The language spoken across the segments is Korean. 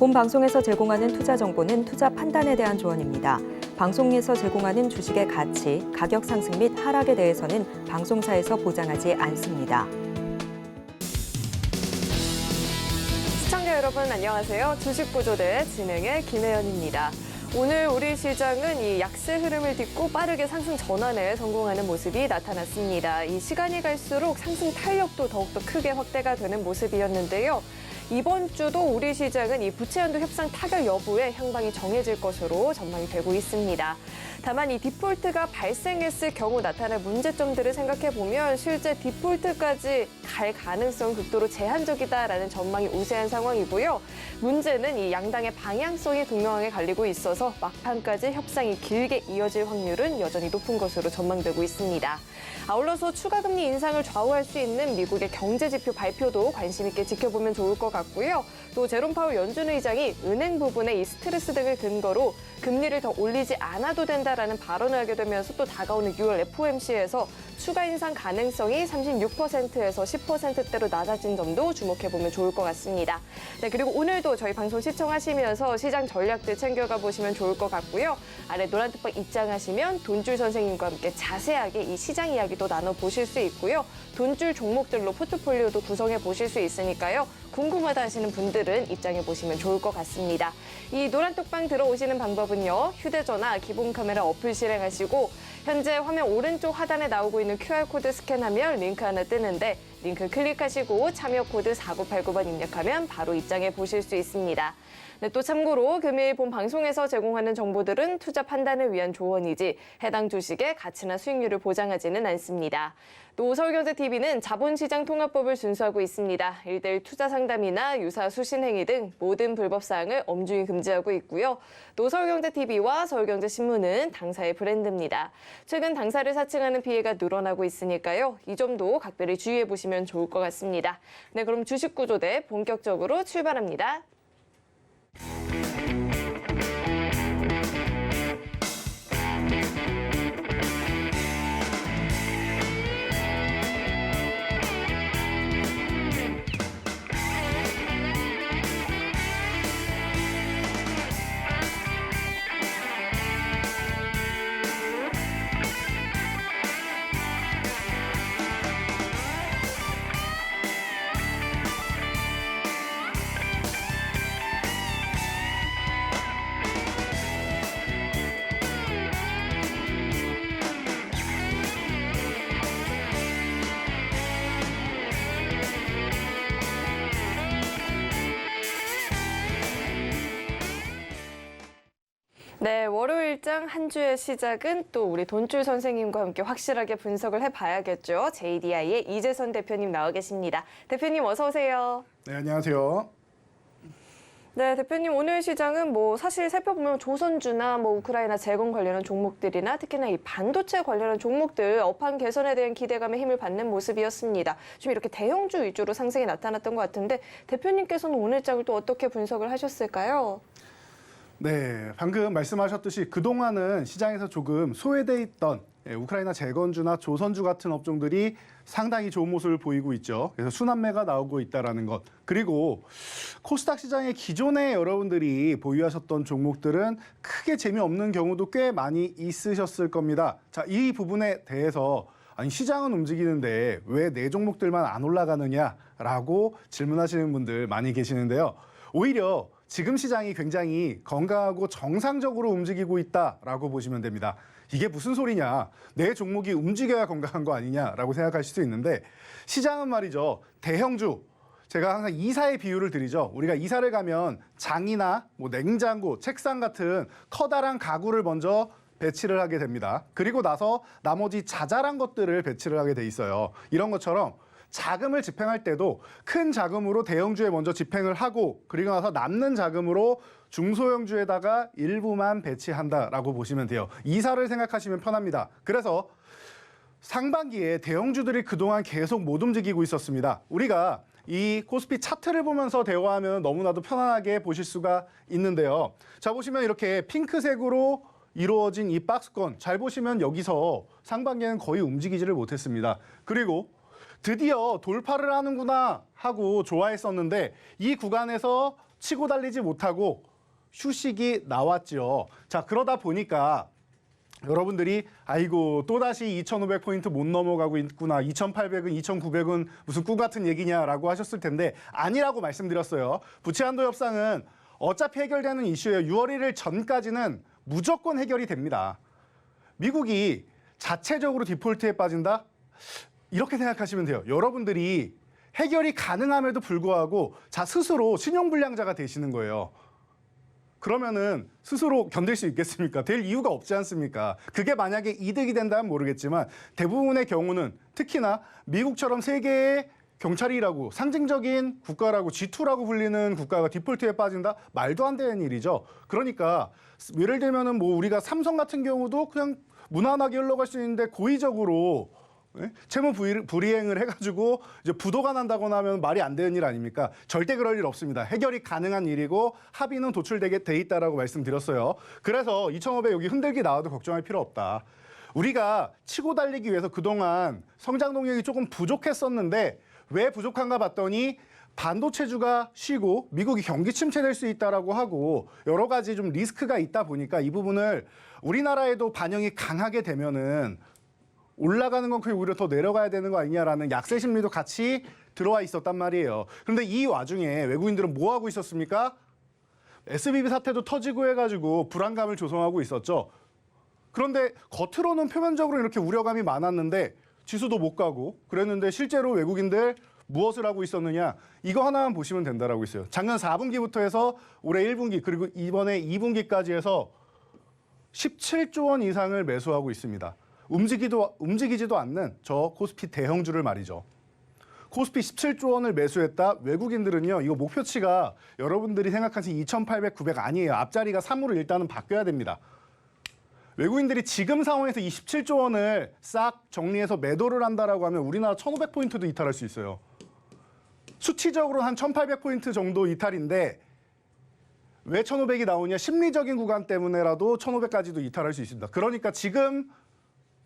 본 방송에서 제공하는 투자 정보는 투자 판단에 대한 조언입니다. 방송에서 제공하는 주식의 가치, 가격 상승 및 하락에 대해서는 방송사에서 보장하지 않습니다. 시청자 여러분 안녕하세요. 주식구조대 진행의 김혜연입니다. 오늘 우리 시장은 이 약세 흐름을 딛고 빠르게 상승 전환에 성공하는 모습이 나타났습니다. 이 시간이 갈수록 상승 탄력도 더욱더 크게 확대가 되는 모습이었는데요. 이번 주도 우리 시장은 이 부채 한도 협상 타결 여부에 향방이 정해질 것으로 전망이 되고 있습니다. 다만 이 디폴트가 발생했을 경우 나타날 문제점들을 생각해 보면 실제 디폴트까지 갈 가능성 극도로 제한적이다라는 전망이 우세한 상황이고요. 문제는 이 양당의 방향성이 극명하게 갈리고 있어서 막판까지 협상이 길게 이어질 확률은 여전히 높은 것으로 전망되고 있습니다. 아울러서 추가 금리 인상을 좌우할 수 있는 미국의 경제 지표 발표도 관심 있게 지켜보면 좋을 것 같고요. 또 제롬 파월 연준 의장이 은행 부분의 이 스트레스 등을 근거로 금리를 더 올리지 않아도 된다라는 발언을 하게 되면서 또 다가오는 6월 FOMC에서 추가 인상 가능성이 36%에서 10%대로 낮아진 점도 주목해보면 좋을 것 같습니다. 네, 그리고 오늘도 저희 방송 시청하시면서 시장 전략들 챙겨가 보시면 좋을 것 같고요. 아래 노란 톡방 입장하시면 돈줄 선생님과 함께 자세하게 이 시장 이야기도 나눠보실 수 있고요. 돈줄 종목들로 포트폴리오도 구성해 보실 수 있으니까요. 궁금하다 하시는 분들은 입장해 보시면 좋을 것 같습니다. 이 노란 톡방 들어오시는 방법은요. 휴대전화 기본 카메라 어플 실행하시고 현재 화면 오른쪽 하단에 나오고 있는 QR코드 스캔하면 링크 하나 뜨는데 링크 클릭하시고 참여 코드 4989번 입력하면 바로 입장해 보실 수 있습니다. 네, 또 참고로 금일 본 방송에서 제공하는 정보들은 투자 판단을 위한 조언이지 해당 주식의 가치나 수익률을 보장하지는 않습니다. 또 서울경제TV는 자본시장 통합법을 준수하고 있습니다. 1:1 투자 상담이나 유사 수신 행위 등 모든 불법 사항을 엄중히 금지하고 있고요. 또 서울경제TV와 서울경제신문은 당사의 브랜드입니다. 최근 당사를 사칭하는 피해가 늘어나고 있으니까요. 이 점도 각별히 주의해 보시면 좋을 것 같습니다. 네, 그럼 주식구조대 본격적으로 출발합니다. 네, 월요일장 한 주의 시작은 또 우리 돈줄 선생님과 함께 확실하게 분석을 해봐야겠죠. JDI의 이재선 대표님 나와 계십니다. 대표님 어서 오세요. 네, 안녕하세요. 네, 대표님 오늘 시장은 사실 살펴보면 조선주나 우크라이나 재건 관련한 종목들이나 특히나 이 반도체 관련한 종목들 업황 개선에 대한 기대감에 힘을 받는 모습이었습니다. 좀 이렇게 대형주 위주로 상승이 나타났던 것 같은데 대표님께서는 오늘 장을 또 어떻게 분석을 하셨을까요? 네, 방금 말씀하셨듯이 그동안은 시장에서 조금 소외돼 있던 우크라이나 재건주나 조선주 같은 업종들이 상당히 좋은 모습을 보이고 있죠. 그래서 순환매가 나오고 있다는 것. 그리고 코스닥 시장의 기존에 여러분들이 보유하셨던 종목들은 크게 재미없는 경우도 꽤 많이 있으셨을 겁니다. 자, 이 부분에 대해서 아니 시장은 움직이는데 왜 내 종목들만 안 올라가느냐라고 질문하시는 분들 많이 계시는데요. 오히려 지금 시장이 굉장히 건강하고 정상적으로 움직이고 있다라고 보시면 됩니다. 이게 무슨 소리냐? 내 종목이 움직여야 건강한 거 아니냐라고 생각하실 수 있는데 시장은 말이죠. 대형주, 제가 항상 이사의 비유를 드리죠. 우리가 이사를 가면 장이나 냉장고, 책상 같은 커다란 가구를 먼저 배치를 하게 됩니다. 그리고 나서 나머지 자잘한 것들을 배치를 하게 돼 있어요. 이런 것처럼 자금을 집행할 때도 큰 자금으로 대형주에 먼저 집행을 하고 그리고 나서 남는 자금으로 중소형주에다가 일부만 배치한다라고 보시면 돼요. 이사를 생각하시면 편합니다. 그래서 상반기에 대형주들이 그동안 계속 못 움직이고 있었습니다. 우리가 이 코스피 차트를 보면서 대화하면 너무나도 편안하게 보실 수가 있는데요. 자, 보시면 이렇게 핑크색으로 이루어진 이 박스권 잘 보시면 여기서 상반기에는 거의 움직이지를 못했습니다. 그리고 드디어 돌파를 하는구나 하고 좋아했었는데 이 구간에서 치고 달리지 못하고 휴식이 나왔죠. 자, 그러다 보니까 여러분들이 아이고 또다시 2,500포인트 못 넘어가고 있구나. 2,800은 2,900은 무슨 꿈 같은 얘기냐라고 하셨을 텐데 아니라고 말씀드렸어요. 부채한도 협상은 어차피 해결되는 이슈예요. 6월 1일 전까지는 무조건 해결이 됩니다. 미국이 자체적으로 디폴트에 빠진다? 이렇게 생각하시면 돼요. 여러분들이 해결이 가능함에도 불구하고 스스로 신용불량자가 되시는 거예요. 그러면은 스스로 견딜 수 있겠습니까? 될 이유가 없지 않습니까? 그게 만약에 이득이 된다면 모르겠지만 대부분의 경우는 특히나 미국처럼 세계의 경찰이라고 상징적인 국가라고 G2라고 불리는 국가가 디폴트에 빠진다? 말도 안 되는 일이죠. 그러니까 예를 들면은 뭐 우리가 삼성 같은 경우도 그냥 무난하게 흘러갈 수 있는데 고의적으로 채무 불이행을 해가지고 이제 부도가 난다거나 하면 말이 안 되는 일 아닙니까? 절대 그럴 일 없습니다. 해결이 가능한 일이고 합의는 도출되게 돼 있다라고 말씀드렸어요. 그래서 2,500 여기 흔들기 나와도 걱정할 필요 없다. 우리가 치고 달리기 위해서 그동안 성장 동력이 조금 부족했었는데 왜 부족한가 봤더니 반도체주가 쉬고 미국이 경기 침체될 수 있다라고 하고 여러 가지 좀 리스크가 있다 보니까 이 부분을 우리나라에도 반영이 강하게 되면은 올라가는 건 그게 오히려 더 내려가야 되는 거 아니냐라는 약세 심리도 같이 들어와 있었단 말이에요. 그런데 이 와중에 외국인들은 뭐 하고 있었습니까? SBB 사태도 터지고 해가지고 불안감을 조성하고 있었죠. 그런데 겉으로는 표면적으로 이렇게 우려감이 많았는데 지수도 못 가고 그랬는데 실제로 외국인들 무엇을 하고 있었느냐? 이거 하나만 보시면 된다라고 있어요. 작년 4분기부터 해서 올해 1분기 그리고 이번에 2분기까지 해서 17조 원 이상을 매수하고 있습니다. 움직이지도 않는 저 코스피 대형주를 말이죠. 코스피 17조 원을 매수했다. 외국인들은요. 이거 목표치가 여러분들이 생각하신 2,800, 900 아니에요. 앞자리가 3으로 일단은 바뀌어야 됩니다. 외국인들이 지금 상황에서 이 17조 원을 싹 정리해서 매도를 한다라고 하면 우리나라 1,500포인트도 이탈할 수 있어요. 수치적으로 한 1,800포인트 정도 이탈인데 왜 1,500이 나오냐? 심리적인 구간 때문에라도 1,500까지도 이탈할 수 있습니다. 그러니까 지금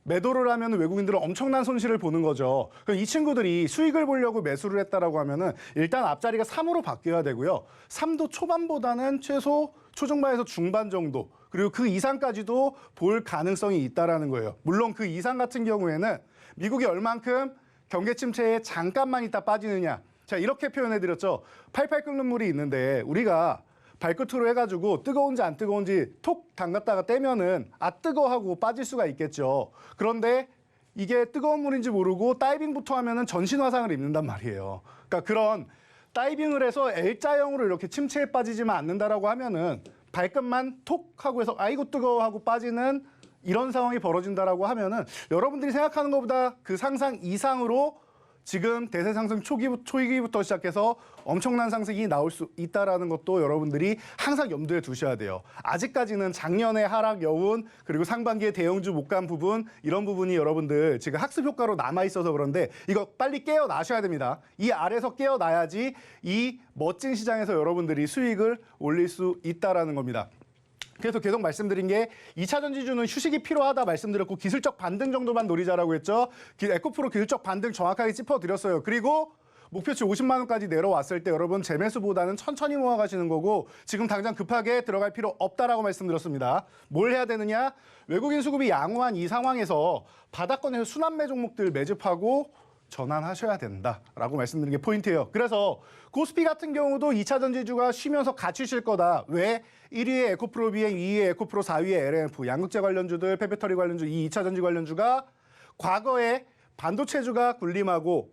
매도를 하면 외국인들은 엄청난 손실을 보는 거죠. 그럼 이 친구들이 수익을 보려고 매수를 했다라고 하면은 일단 앞자리가 3으로 바뀌어야 되고요. 3도 초반보다는 최소 초중반에서 중반 정도 그리고 그 이상까지도 볼 가능성이 있다라는 거예요. 물론 그 이상 같은 경우에는 미국이 얼만큼 경기 침체에 잠깐만 있다 빠지느냐. 자, 이렇게 표현해드렸죠. 팔팔 끓는 물이 있는데 우리가 발끝으로 해가지고 뜨거운지 안 뜨거운지 톡 담갔다가 떼면은 뜨거 하고 빠질 수가 있겠죠. 그런데 이게 뜨거운 물인지 모르고 다이빙부터 하면은 전신 화상을 입는단 말이에요. 그러니까 그런 다이빙을 해서 L자형으로 이렇게 침체에 빠지지만 않는다라고 하면은 발끝만 톡 하고 해서 아이고 뜨거워 하고 빠지는 이런 상황이 벌어진다라고 하면은 여러분들이 생각하는 것보다 그 상상 이상으로 지금 대세 상승 초기부터 시작해서 엄청난 상승이 나올 수 있다라는 것도 여러분들이 항상 염두에 두셔야 돼요. 아직까지는 작년의 하락 여운 그리고 상반기에 대형주 못 간 부분 이런 부분이 여러분들 지금 학습 효과로 남아 있어서 그런데 이거 빨리 깨어나셔야 됩니다. 이 아래서 깨어나야지 이 멋진 시장에서 여러분들이 수익을 올릴 수 있다라는 겁니다. 그래서 계속 말씀드린 게 2차 전지주는 휴식이 필요하다 말씀드렸고 기술적 반등 정도만 노리자라고 했죠. 에코프로 기술적 반등 정확하게 짚어드렸어요. 그리고 목표치 50만 원까지 내려왔을 때 여러분 재매수보다는 천천히 모아가시는 거고 지금 당장 급하게 들어갈 필요 없다라고 말씀드렸습니다. 뭘 해야 되느냐? 외국인 수급이 양호한 이 상황에서 바닥권에서 순환매 종목들 매집하고 전환하셔야 된다라고 말씀드린 게 포인트예요. 그래서 코스피 같은 경우도 2차 전지주가 쉬면서 같이 쉴 거다. 왜? 1위에 에코프로 비행, 2위에 에코프로, 4위에 LNF, 양극재 관련주들, 페페터리 관련주, 이 2차 전지 관련주가 과거에 반도체주가 군림하고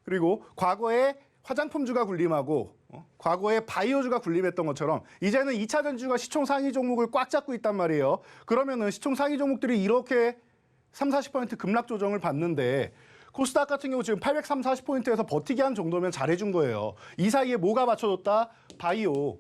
그리고 과거에 화장품주가 군림하고 과거에 바이오주가 군림했던 것처럼 이제는 2차 전지주가 시총 상위 종목을 꽉 잡고 있단 말이에요. 그러면은 시총 상위 종목들이 이렇게 30-40% 급락 조정을 받는데 코스닥 같은 경우 지금 830-40포인트에서 버티게 한 정도면 잘해준 거예요. 이 사이에 뭐가 받쳐줬다? 바이오,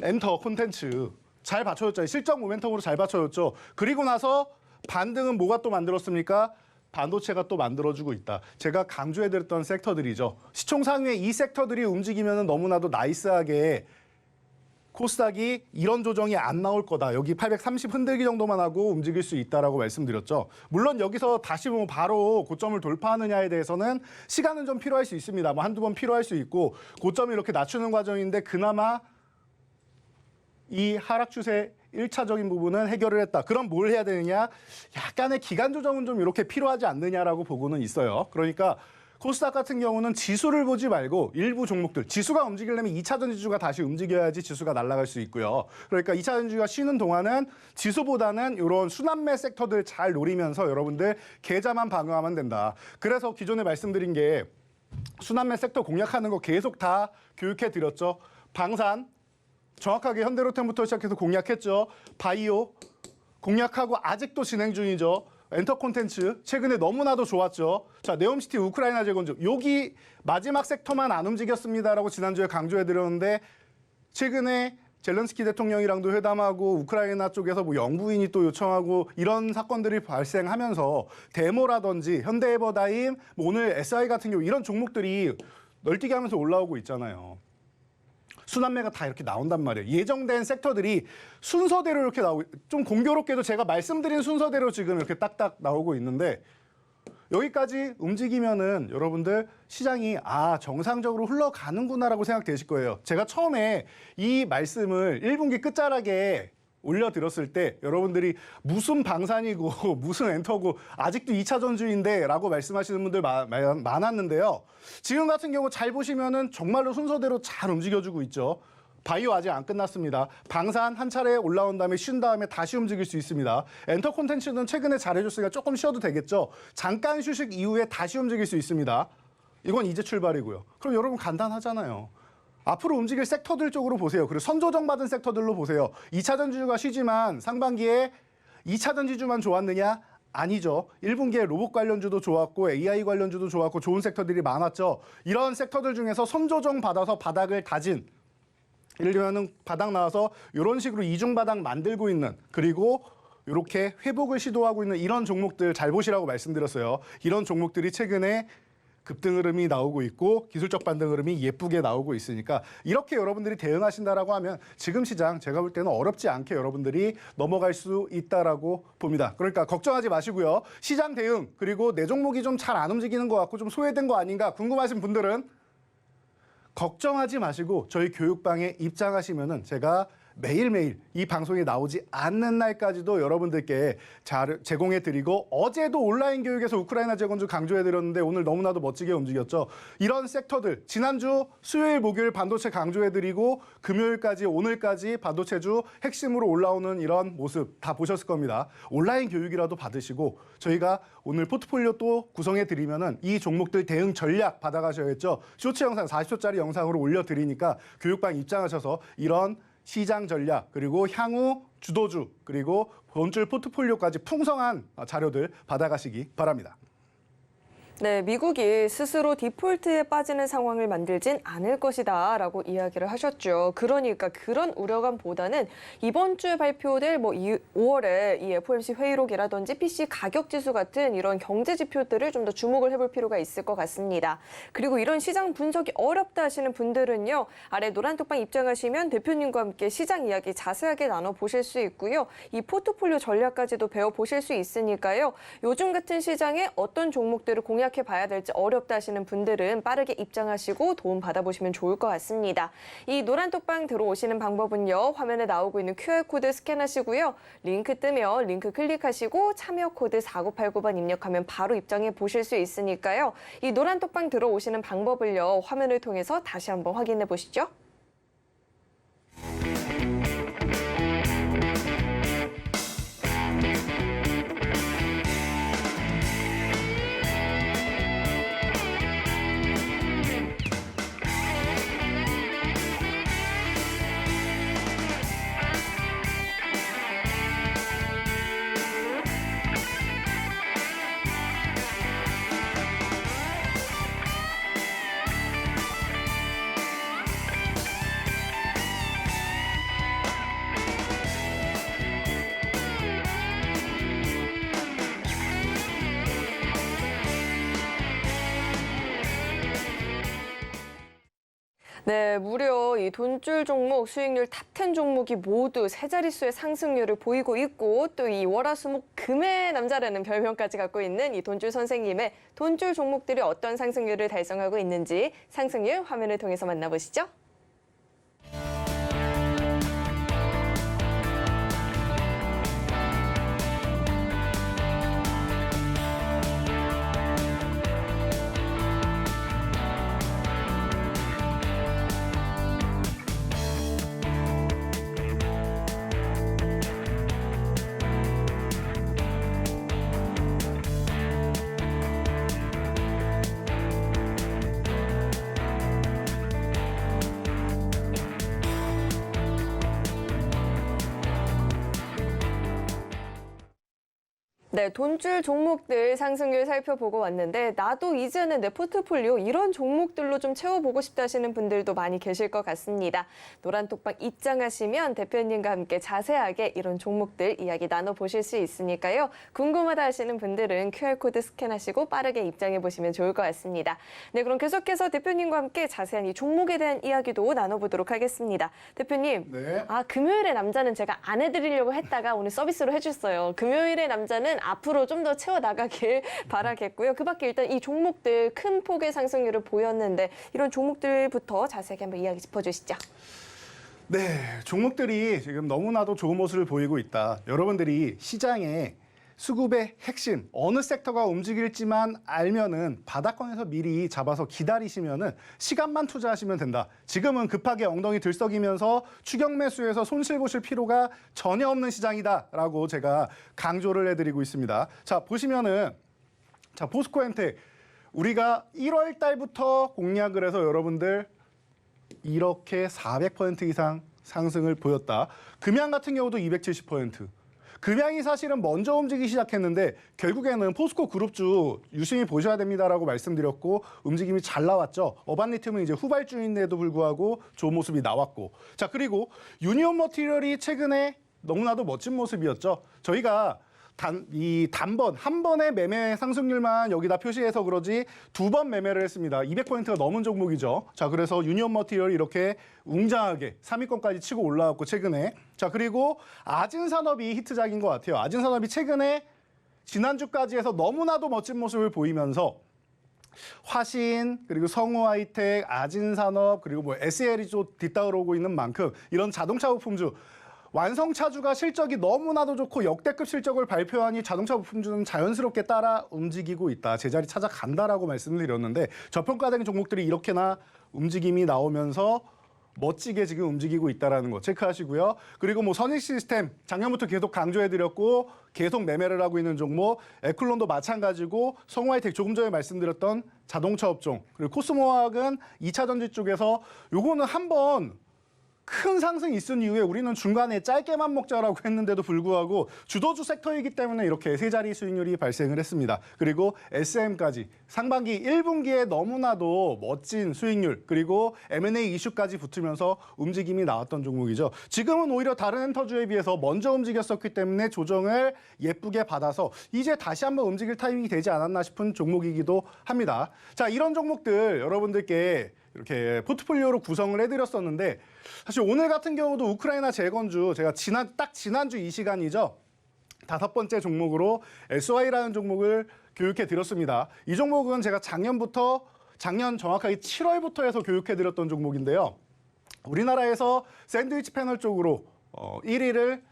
엔터, 콘텐츠 잘 받쳐줬죠. 실적 모멘텀으로 잘 받쳐줬죠. 그리고 나서 반등은 뭐가 또 만들었습니까? 반도체가 또 만들어주고 있다. 제가 강조해드렸던 섹터들이죠. 시총 상위의 이 섹터들이 움직이면 너무나도 나이스하게 코스닥이 이런 조정이 안 나올 거다. 여기 830 흔들기 정도만 하고 움직일 수 있다라고 말씀드렸죠. 물론 여기서 다시 뭐 바로 고점을 돌파하느냐에 대해서는 시간은 좀 필요할 수 있습니다. 뭐 한두 번 필요할 수 있고 고점을 이렇게 낮추는 과정인데 그나마 이 하락 추세 1차적인 부분은 해결을 했다. 그럼 뭘 해야 되느냐? 약간의 기간 조정은 좀 이렇게 필요하지 않느냐라고 보고는 있어요. 그러니까 코스닥 같은 경우는 지수를 보지 말고 일부 종목들, 지수가 움직이려면 2차 전지주가 다시 움직여야지 지수가 날아갈 수 있고요. 그러니까 2차 전지주가 쉬는 동안은 지수보다는 이런 순환매 섹터들 잘 노리면서 여러분들 계좌만 방어하면 된다. 그래서 기존에 말씀드린 게 순환매 섹터 공략하는 거 계속 다 교육해 드렸죠. 방산, 정확하게 현대로템부터 시작해서 공략했죠. 바이오, 공략하고 아직도 진행 중이죠. 엔터 콘텐츠 최근에 너무나도 좋았죠. 자, 네옴시티 우크라이나 재건축 여기 마지막 섹터만 안 움직였습니다라고 지난주에 강조해드렸는데 최근에 젤렌스키 대통령이랑도 회담하고 우크라이나 쪽에서 뭐 영부인이 또 요청하고 이런 사건들이 발생하면서 데모라든지 현대에버다임, 뭐 오늘 SI 같은 경우 이런 종목들이 널뛰기 하면서 올라오고 있잖아요. 순환매가 다 이렇게 나온단 말이에요. 예정된 섹터들이 순서대로 이렇게 나오고 좀 공교롭게도 제가 말씀드린 순서대로 지금 이렇게 딱딱 나오고 있는데 여기까지 움직이면은 여러분들 시장이 정상적으로 흘러가는구나라고 생각되실 거예요. 제가 처음에 이 말씀을 1분기 끝자락에 올려드렸을 때 여러분들이 무슨 방산이고 무슨 엔터고 아직도 2차 전주인데 라고 말씀하시는 분들 많았는데요. 지금 같은 경우 잘 보시면은 정말로 순서대로 잘 움직여주고 있죠. 바이오 아직 안 끝났습니다. 방산 한 차례 올라온 다음에 쉰 다음에 다시 움직일 수 있습니다. 엔터 콘텐츠는 최근에 잘해줬으니까 조금 쉬어도 되겠죠. 잠깐 휴식 이후에 다시 움직일 수 있습니다. 이건 이제 출발이고요. 그럼 여러분 간단하잖아요. 앞으로 움직일 섹터들 쪽으로 보세요. 그리고 선조정 받은 섹터들로 보세요. 2차 전지주가 쉬지만 상반기에 2차 전지주만 좋았느냐? 아니죠. 1분기에 로봇 관련주도 좋았고 AI 관련주도 좋았고 좋은 섹터들이 많았죠. 이런 섹터들 중에서 선조정 받아서 바닥을 다진 예를 들면 바닥 나와서 이런 식으로 이중 바닥 만들고 있는 그리고 이렇게 회복을 시도하고 있는 이런 종목들 잘 보시라고 말씀드렸어요. 이런 종목들이 최근에 급등 흐름이 나오고 있고 기술적 반등 흐름이 예쁘게 나오고 있으니까 이렇게 여러분들이 대응하신다라고 하면 지금 시장 제가 볼 때는 어렵지 않게 여러분들이 넘어갈 수 있다라고 봅니다. 그러니까 걱정하지 마시고요. 시장 대응 그리고 내 종목이 좀 잘 안 움직이는 것 같고 좀 소외된 거 아닌가 궁금하신 분들은 걱정하지 마시고 저희 교육방에 입장하시면은 제가 매일매일 이 방송이 나오지 않는 날까지도 여러분들께 제공해드리고 어제도 온라인 교육에서 우크라이나 재건축 강조해드렸는데 오늘 너무나도 멋지게 움직였죠. 이런 섹터들 지난주 수요일 목요일 반도체 강조해드리고 금요일까지 오늘까지 반도체주 핵심으로 올라오는 이런 모습 다 보셨을 겁니다. 온라인 교육이라도 받으시고 저희가 오늘 포트폴리오 또 구성해드리면은 이 종목들 대응 전략 받아가셔야겠죠. 쇼츠 영상 40초짜리 영상으로 올려드리니까 교육방 입장하셔서 이런 시장 전략 그리고 향후 주도주 그리고 본줄 포트폴리오까지 풍성한 자료들 받아가시기 바랍니다. 네, 미국이 스스로 디폴트에 빠지는 상황을 만들진 않을 것이다 라고 이야기를 하셨죠. 그러니까 그런 우려감보다는 이번 주에 발표될 5월에 이 FOMC 회의록이라든지 PC 가격 지수 같은 이런 경제 지표들을 좀 더 주목을 해볼 필요가 있을 것 같습니다. 그리고 이런 시장 분석이 어렵다 하시는 분들은요. 아래 노란톡방 입장하시면 대표님과 함께 시장 이야기 자세하게 나눠보실 수 있고요. 이 포트폴리오 전략까지도 배워보실 수 있으니까요. 요즘 같은 시장에 어떤 종목들을 공략해 봐야 될지 어렵다 하시는 분들은 빠르게 입장하시고 도움 받아보시면 좋을 것 같습니다. 이 노란톡방 들어오시는 방법은요. 화면에 나오고 있는 QR코드 스캔하시고요. 링크 뜨면 링크 클릭하시고 참여 코드 4989번 입력하면 바로 입장해 보실 수 있으니까요. 이 노란톡방 들어오시는 방법을요. 화면을 통해서 다시 한번 확인해 보시죠. 네, 무려 이 돈줄 종목 수익률 탑10 종목이 모두 세 자릿수의 상승률을 보이고 있고 또 이 월화수목 금의 남자라는 별명까지 갖고 있는 이 돈줄 선생님의 돈줄 종목들이 어떤 상승률을 달성하고 있는지 상승률 화면을 통해서 만나보시죠. 네, 돈줄 종목들 상승률 살펴보고 왔는데 나도 이제는 내 포트폴리오 이런 종목들로 좀 채워보고 싶다 하시는 분들도 많이 계실 것 같습니다. 노란톡방 입장하시면 대표님과 함께 자세하게 이런 종목들 이야기 나눠보실 수 있으니까요. 궁금하다 하시는 분들은 QR코드 스캔하시고 빠르게 입장해보시면 좋을 것 같습니다. 네, 그럼 계속해서 대표님과 함께 자세한 이 종목에 대한 이야기도 나눠보도록 하겠습니다. 대표님, 네. 금요일의 남자는 제가 안 해드리려고 했다가 오늘 서비스로 해줬어요. 금요일의 남자는 앞으로 좀 더 채워나가길 바라겠고요. 그 밖에 일단 이 종목들 큰 폭의 상승률을 보였는데 이런 종목들부터 자세하게 한번 이야기 짚어주시죠. 네, 종목들이 지금 너무나도 좋은 모습을 보이고 있다. 여러분들이 시장에 수급의 핵심, 어느 섹터가 움직일지만 알면은 바닥권에서 미리 잡아서 기다리시면은 시간만 투자하시면 된다. 지금은 급하게 엉덩이 들썩이면서 추격 매수해서 손실 보실 필요가 전혀 없는 시장이다라고 제가 강조를 해드리고 있습니다. 자, 보시면은 자, 포스코엔텍 우리가 1월 달부터 공략을 해서 여러분들 이렇게 400% 이상 상승을 보였다. 금양 같은 경우도 270%. 금양이 사실은 먼저 움직이기 시작했는데 결국에는 포스코 그룹주 유심히 보셔야 됩니다라고 말씀드렸고 움직임이 잘 나왔죠. 어반리튬은 이제 후발주인데도 불구하고 좋은 모습이 나왔고. 자, 그리고 유니온 머티리얼이 최근에 너무나도 멋진 모습이었죠. 저희가 한 번의 매매 상승률만 여기다 표시해서 그러지 2번 매매를 했습니다. 200%가 넘은 종목이죠. 자, 그래서 유니온 머티리얼이 이렇게 웅장하게 3위권까지 치고 올라왔고 최근에. 자, 그리고 아진산업이 히트작인 것 같아요. 아진산업이 최근에 지난주까지 해서 너무나도 멋진 모습을 보이면서 화신, 그리고 성우하이텍, 아진산업, 그리고 뭐 SL이 좀 뒤따라오고 있는 만큼 이런 자동차 부품주 완성차주가 실적이 너무나도 좋고 역대급 실적을 발표하니 자동차 부품주는 자연스럽게 따라 움직이고 있다. 제자리 찾아간다라고 말씀을 드렸는데 저평가된 종목들이 이렇게나 움직임이 나오면서 멋지게 지금 움직이고 있다는 거 체크하시고요. 그리고 뭐 선익 시스템 작년부터 계속 강조해드렸고 계속 매매를 하고 있는 종목, 에클론도 마찬가지고 성우하이텍 조금 전에 말씀드렸던 자동차 업종, 그리고 코스모화학은 2차 전지 쪽에서 요거는 한번 큰 상승이 있은 이후에 우리는 중간에 짧게만 먹자라고 했는데도 불구하고 주도주 섹터이기 때문에 이렇게 세 자리 수익률이 발생을 했습니다. 그리고 SM까지 상반기 1분기에 너무나도 멋진 수익률 그리고 M&A 이슈까지 붙으면서 움직임이 나왔던 종목이죠. 지금은 오히려 다른 엔터주에 비해서 먼저 움직였었기 때문에 조정을 예쁘게 받아서 이제 다시 한번 움직일 타이밍이 되지 않았나 싶은 종목이기도 합니다. 자, 이런 종목들 여러분들께 이렇게 포트폴리오로 구성을 해드렸었는데 사실 오늘 같은 경우도 우크라이나 재건주 제가 지난주 이 시간이죠. 5번째 종목으로 SY라는 종목을 교육해 드렸습니다. 이 종목은 제가 작년 정확하게 7월부터 해서 교육해 드렸던 종목인데요. 우리나라에서 샌드위치 패널 쪽으로 1위를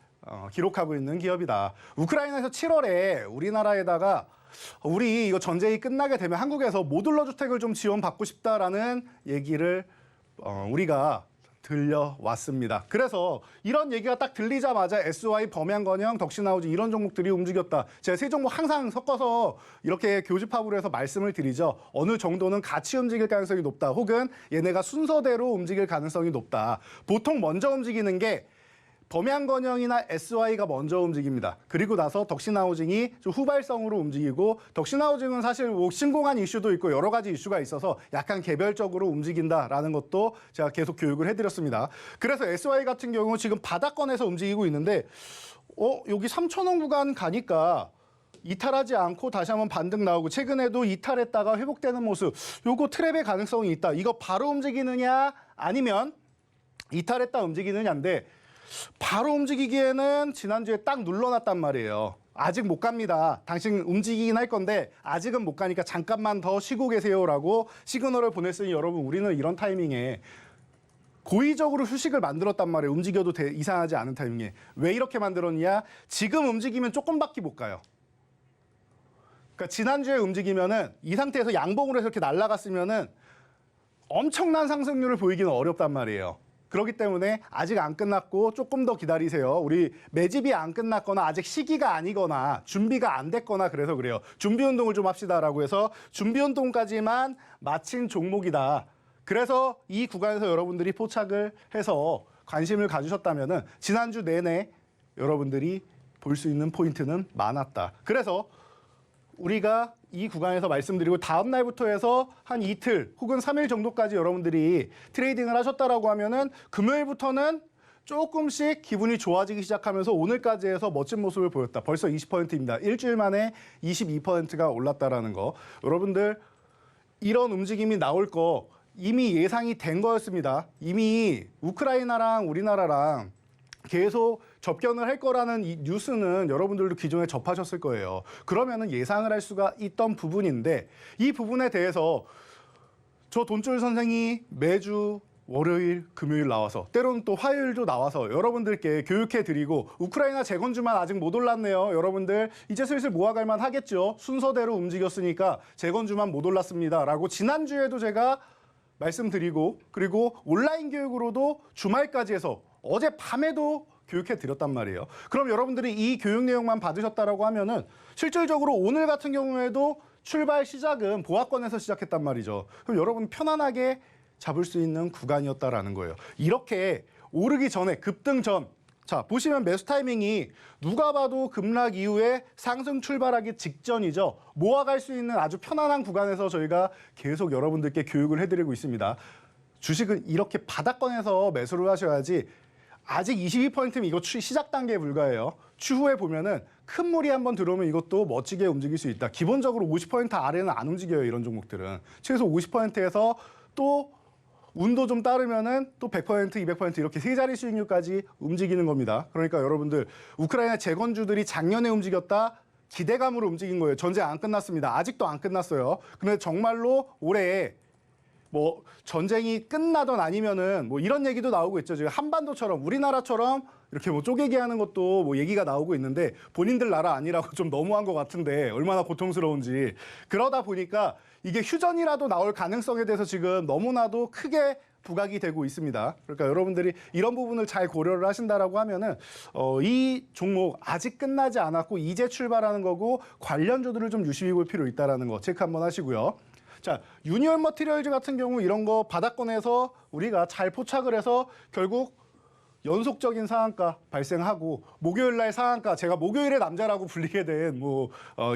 기록하고 있는 기업이다. 우크라이나에서 7월에 우리나라에다가 우리 이거 전쟁이 끝나게 되면 한국에서 모듈러 주택을 좀 지원받고 싶다라는 얘기를 우리가 들려왔습니다. 그래서 이런 얘기가 딱 들리자마자 SY, 범양건영, 덕신하우징 이런 종목들이 움직였다. 제가 세 종목 항상 섞어서 이렇게 교집합으로 해서 말씀을 드리죠. 어느 정도는 같이 움직일 가능성이 높다. 혹은 얘네가 순서대로 움직일 가능성이 높다. 보통 먼저 움직이는 게 범양건영이나 SY가 먼저 움직입니다. 그리고 나서 덕신하우징이 좀 후발성으로 움직이고 덕신하우징은 사실 뭐 신공한 이슈도 있고 여러 가지 이슈가 있어서 약간 개별적으로 움직인다라는 것도 제가 계속 교육을 해드렸습니다. 그래서 SY 같은 경우 지금 바닥권에서 움직이고 있는데 여기 3,000원 구간 가니까 이탈하지 않고 다시 한번 반등 나오고 최근에도 이탈했다가 회복되는 모습, 요거 트랩의 가능성이 있다. 이거 바로 움직이느냐 아니면 이탈했다 움직이느냐인데 바로 움직이기에는 지난주에 딱 눌러놨단 말이에요. 아직 못 갑니다. 당신 움직이긴 할 건데 아직은 못 가니까 잠깐만 더 쉬고 계세요라고 시그널을 보냈으니 여러분 우리는 이런 타이밍에 고의적으로 휴식을 만들었단 말이에요. 움직여도 이상하지 않은 타이밍에. 왜 이렇게 만들었냐? 지금 움직이면 조금밖에 못 가요. 그러니까 지난주에 움직이면은 이 상태에서 양봉으로 해서 이렇게 날아갔으면은 엄청난 상승률을 보이기는 어렵단 말이에요. 그렇기 때문에 아직 안 끝났고 조금 더 기다리세요. 우리 매집이 안 끝났거나 아직 시기가 아니거나 준비가 안 됐거나 그래서 그래요. 준비 운동을 좀 합시다라고 해서 준비 운동까지만 마친 종목이다. 그래서 이 구간에서 여러분들이 포착을 해서 관심을 가주셨다면은 지난주 내내 여러분들이 볼 수 있는 포인트는 많았다. 그래서 우리가 이 구간에서 말씀드리고 다음 날부터 해서 한 이틀 혹은 3일 정도까지 여러분들이 트레이딩을 하셨다라고 하면은 금요일부터는 조금씩 기분이 좋아지기 시작하면서 오늘까지 해서 멋진 모습을 보였다. 벌써 20%입니다. 일주일 만에 22%가 올랐다라는 거. 여러분들 이런 움직임이 나올 거 이미 예상이 된 거였습니다. 이미 우크라이나랑 우리나라랑 계속 접견을 할 거라는 이 뉴스는 여러분들도 기존에 접하셨을 거예요. 그러면은 예상을 할 수가 있던 부분인데 이 부분에 대해서 저 돈줄 선생이 매주 월요일, 금요일 나와서 때로는 또 화요일도 나와서 여러분들께 교육해드리고 우크라이나 재건주만 아직 못 올랐네요. 여러분들 이제 슬슬 모아갈만 하겠죠. 순서대로 움직였으니까 재건주만 못 올랐습니다. 라고 지난주에도 제가 말씀드리고 그리고 온라인 교육으로도 주말까지 해서 어제 밤에도 교육해 드렸단 말이에요. 그럼 여러분들이 이 교육 내용만 받으셨다라고 하면은 실질적으로 오늘 같은 경우에도 출발 시작은 보합권에서 시작했단 말이죠. 그럼 여러분 편안하게 잡을 수 있는 구간이었다라는 거예요. 이렇게 오르기 전에 급등 전, 자 보시면 매수 타이밍이 누가 봐도 급락 이후에 상승 출발하기 직전이죠. 모아갈 수 있는 아주 편안한 구간에서 저희가 계속 여러분들께 교육을 해드리고 있습니다. 주식은 이렇게 바닥권에서 매수를 하셔야지. 아직 22%면 이거 시작 단계에 불과해요. 추후에 보면은 큰 물이 한번 들어오면 이것도 멋지게 움직일 수 있다. 기본적으로 50% 아래는 안 움직여요. 이런 종목들은. 최소 50%에서 또 운도 좀 따르면은 또 100%, 200% 이렇게 세 자리 수익률까지 움직이는 겁니다. 그러니까 여러분들 우크라이나 재건주들이 작년에 움직였다. 기대감으로 움직인 거예요. 전쟁 안 끝났습니다. 아직도 안 끝났어요. 근데 정말로 올해 뭐 전쟁이 끝나던 아니면은 뭐 이런 얘기도 나오고 있죠. 지금 한반도처럼 우리나라처럼 이렇게 뭐 쪼개기 하는 것도 뭐 얘기가 나오고 있는데 본인들 나라 아니라고 좀 너무한 것 같은데 얼마나 고통스러운지. 그러다 보니까 이게 휴전이라도 나올 가능성에 대해서 지금 너무나도 크게 부각이 되고 있습니다. 그러니까 여러분들이 이런 부분을 잘 고려를 하신다라고 하면은 이 종목 아직 끝나지 않았고 이제 출발하는 거고 관련주들을 좀 유심히 볼 필요 있다라는 거 체크 한번 하시고요. 자, 유니온 머티리얼즈 같은 경우 이런 거 바닥권에서 우리가 잘 포착을 해서 결국 연속적인 상한가 발생하고 목요일 날 상한가, 제가 목요일의 남자라고 불리게 된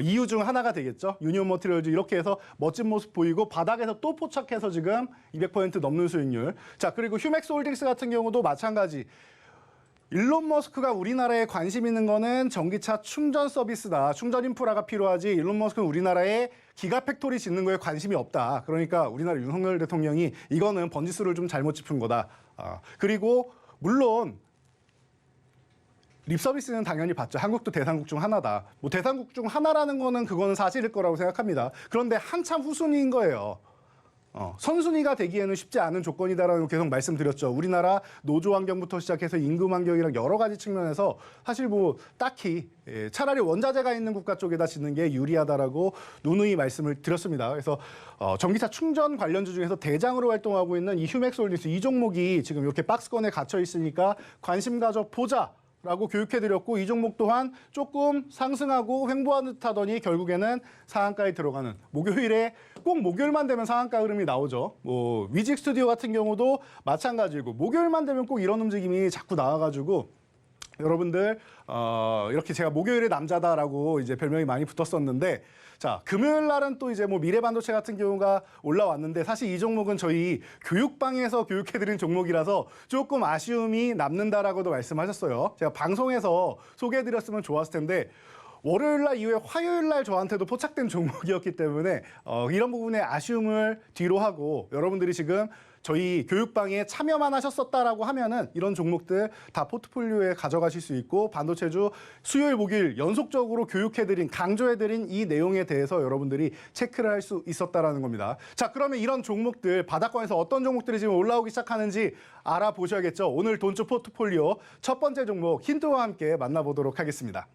이유 중 하나가 되겠죠. 유니온 머티리얼즈 이렇게 해서 멋진 모습 보이고 바닥에서 또 포착해서 지금 200% 넘는 수익률. 자, 그리고 휴맥스 홀딩스 같은 경우도 마찬가지. 일론 머스크가 우리나라에 관심 있는 거는 전기차 충전 서비스다. 충전 인프라가 필요하지. 일론 머스크는 우리나라에 기가 팩토리 짓는 거에 관심이 없다. 그러니까 우리나라 윤석열 대통령이 이거는 번지수를 좀 잘못 짚은 거다. 그리고 물론 립 서비스는 당연히 받죠. 한국도 대상국 중 하나다. 뭐 대상국 중 하나라는 거는 그거는 사실일 거라고 생각합니다. 그런데 한참 후순위인 거예요. 선순위가 되기에는 쉽지 않은 조건이다라는 걸 계속 말씀드렸죠. 우리나라 노조 환경부터 시작해서 임금 환경이랑 여러 가지 측면에서 사실 뭐 딱히 차라리 원자재가 있는 국가 쪽에다 짓는 게 유리하다라고 누누이 말씀을 드렸습니다. 그래서 전기차 충전 관련주 중에서 대장으로 활동하고 있는 이 휴맥스 홀딩스 이 종목이 지금 이렇게 박스권에 갇혀 있으니까 관심 가져 보자. 라고 교육해드렸고 이 종목 또한 조금 상승하고 횡보하는 듯 하더니 결국에는 상한가에 들어가는 목요일에 꼭 목요일만 되면 상한가 흐름이 나오죠. 뭐 위직 스튜디오 같은 경우도 마찬가지고 목요일만 되면 꼭 이런 움직임이 자꾸 나와가지고 여러분들 이렇게 제가 목요일의 남자다라고 이제 별명이 많이 붙었었는데 자 금요일 날은 또 이제 뭐 미래반도체 같은 경우가 올라왔는데 사실 이 종목은 저희 교육방에서 교육해드린 종목이라서 조금 아쉬움이 남는다라고도 말씀하셨어요. 제가 방송에서 소개해드렸으면 좋았을 텐데 월요일 날 이후에 화요일 날 저한테도 포착된 종목이었기 때문에 이런 부분에 아쉬움을 뒤로 하고 여러분들이 지금 저희 교육방에 참여만 하셨었다라고 하면은 이런 종목들 다 포트폴리오에 가져가실 수 있고 반도체주 수요일 목요일 연속적으로 교육해드린 강조해드린 이 내용에 대해서 여러분들이 체크를 할 수 있었다라는 겁니다. 자, 그러면 이런 종목들 바닥권에서 어떤 종목들이 지금 올라오기 시작하는지 알아보셔야겠죠. 오늘 돈주 포트폴리오 첫 번째 종목 힌트와 함께 만나보도록 하겠습니다.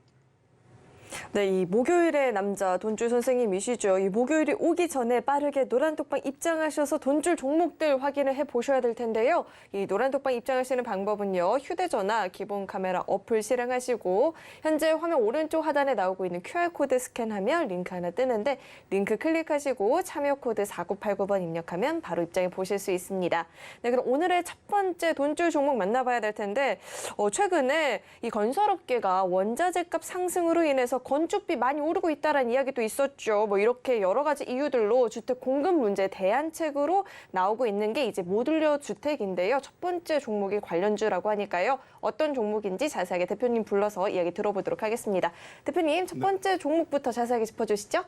네, 이 목요일의 남자 돈줄 선생님이시죠. 이 목요일이 오기 전에 빠르게 노란톡방 입장하셔서 돈줄 종목들 확인을 해보셔야 될 텐데요. 이 노란톡방 입장하시는 방법은요. 휴대전화 기본 카메라 어플 실행하시고 현재 화면 오른쪽 하단에 나오고 있는 QR코드 스캔하면 링크 하나 뜨는데 링크 클릭하시고 참여 코드 4989번 입력하면 바로 입장해 보실 수 있습니다. 네, 그럼 오늘의 첫 번째 돈줄 종목 만나봐야 될 텐데 최근에 이 건설업계가 원자재 값 상승으로 인해서 건축비 많이 오르고 있다는 이야기도 있었죠. 뭐 이렇게 여러 가지 이유들로 주택 공급 문제 대안책으로 나오고 있는 게 이제 모듈러 주택인데요. 첫 번째 종목이 관련주라고 하니까요. 어떤 종목인지 자세하게 대표님 불러서 이야기 들어보도록 하겠습니다. 대표님, 첫 번째 종목부터 자세하게 짚어주시죠.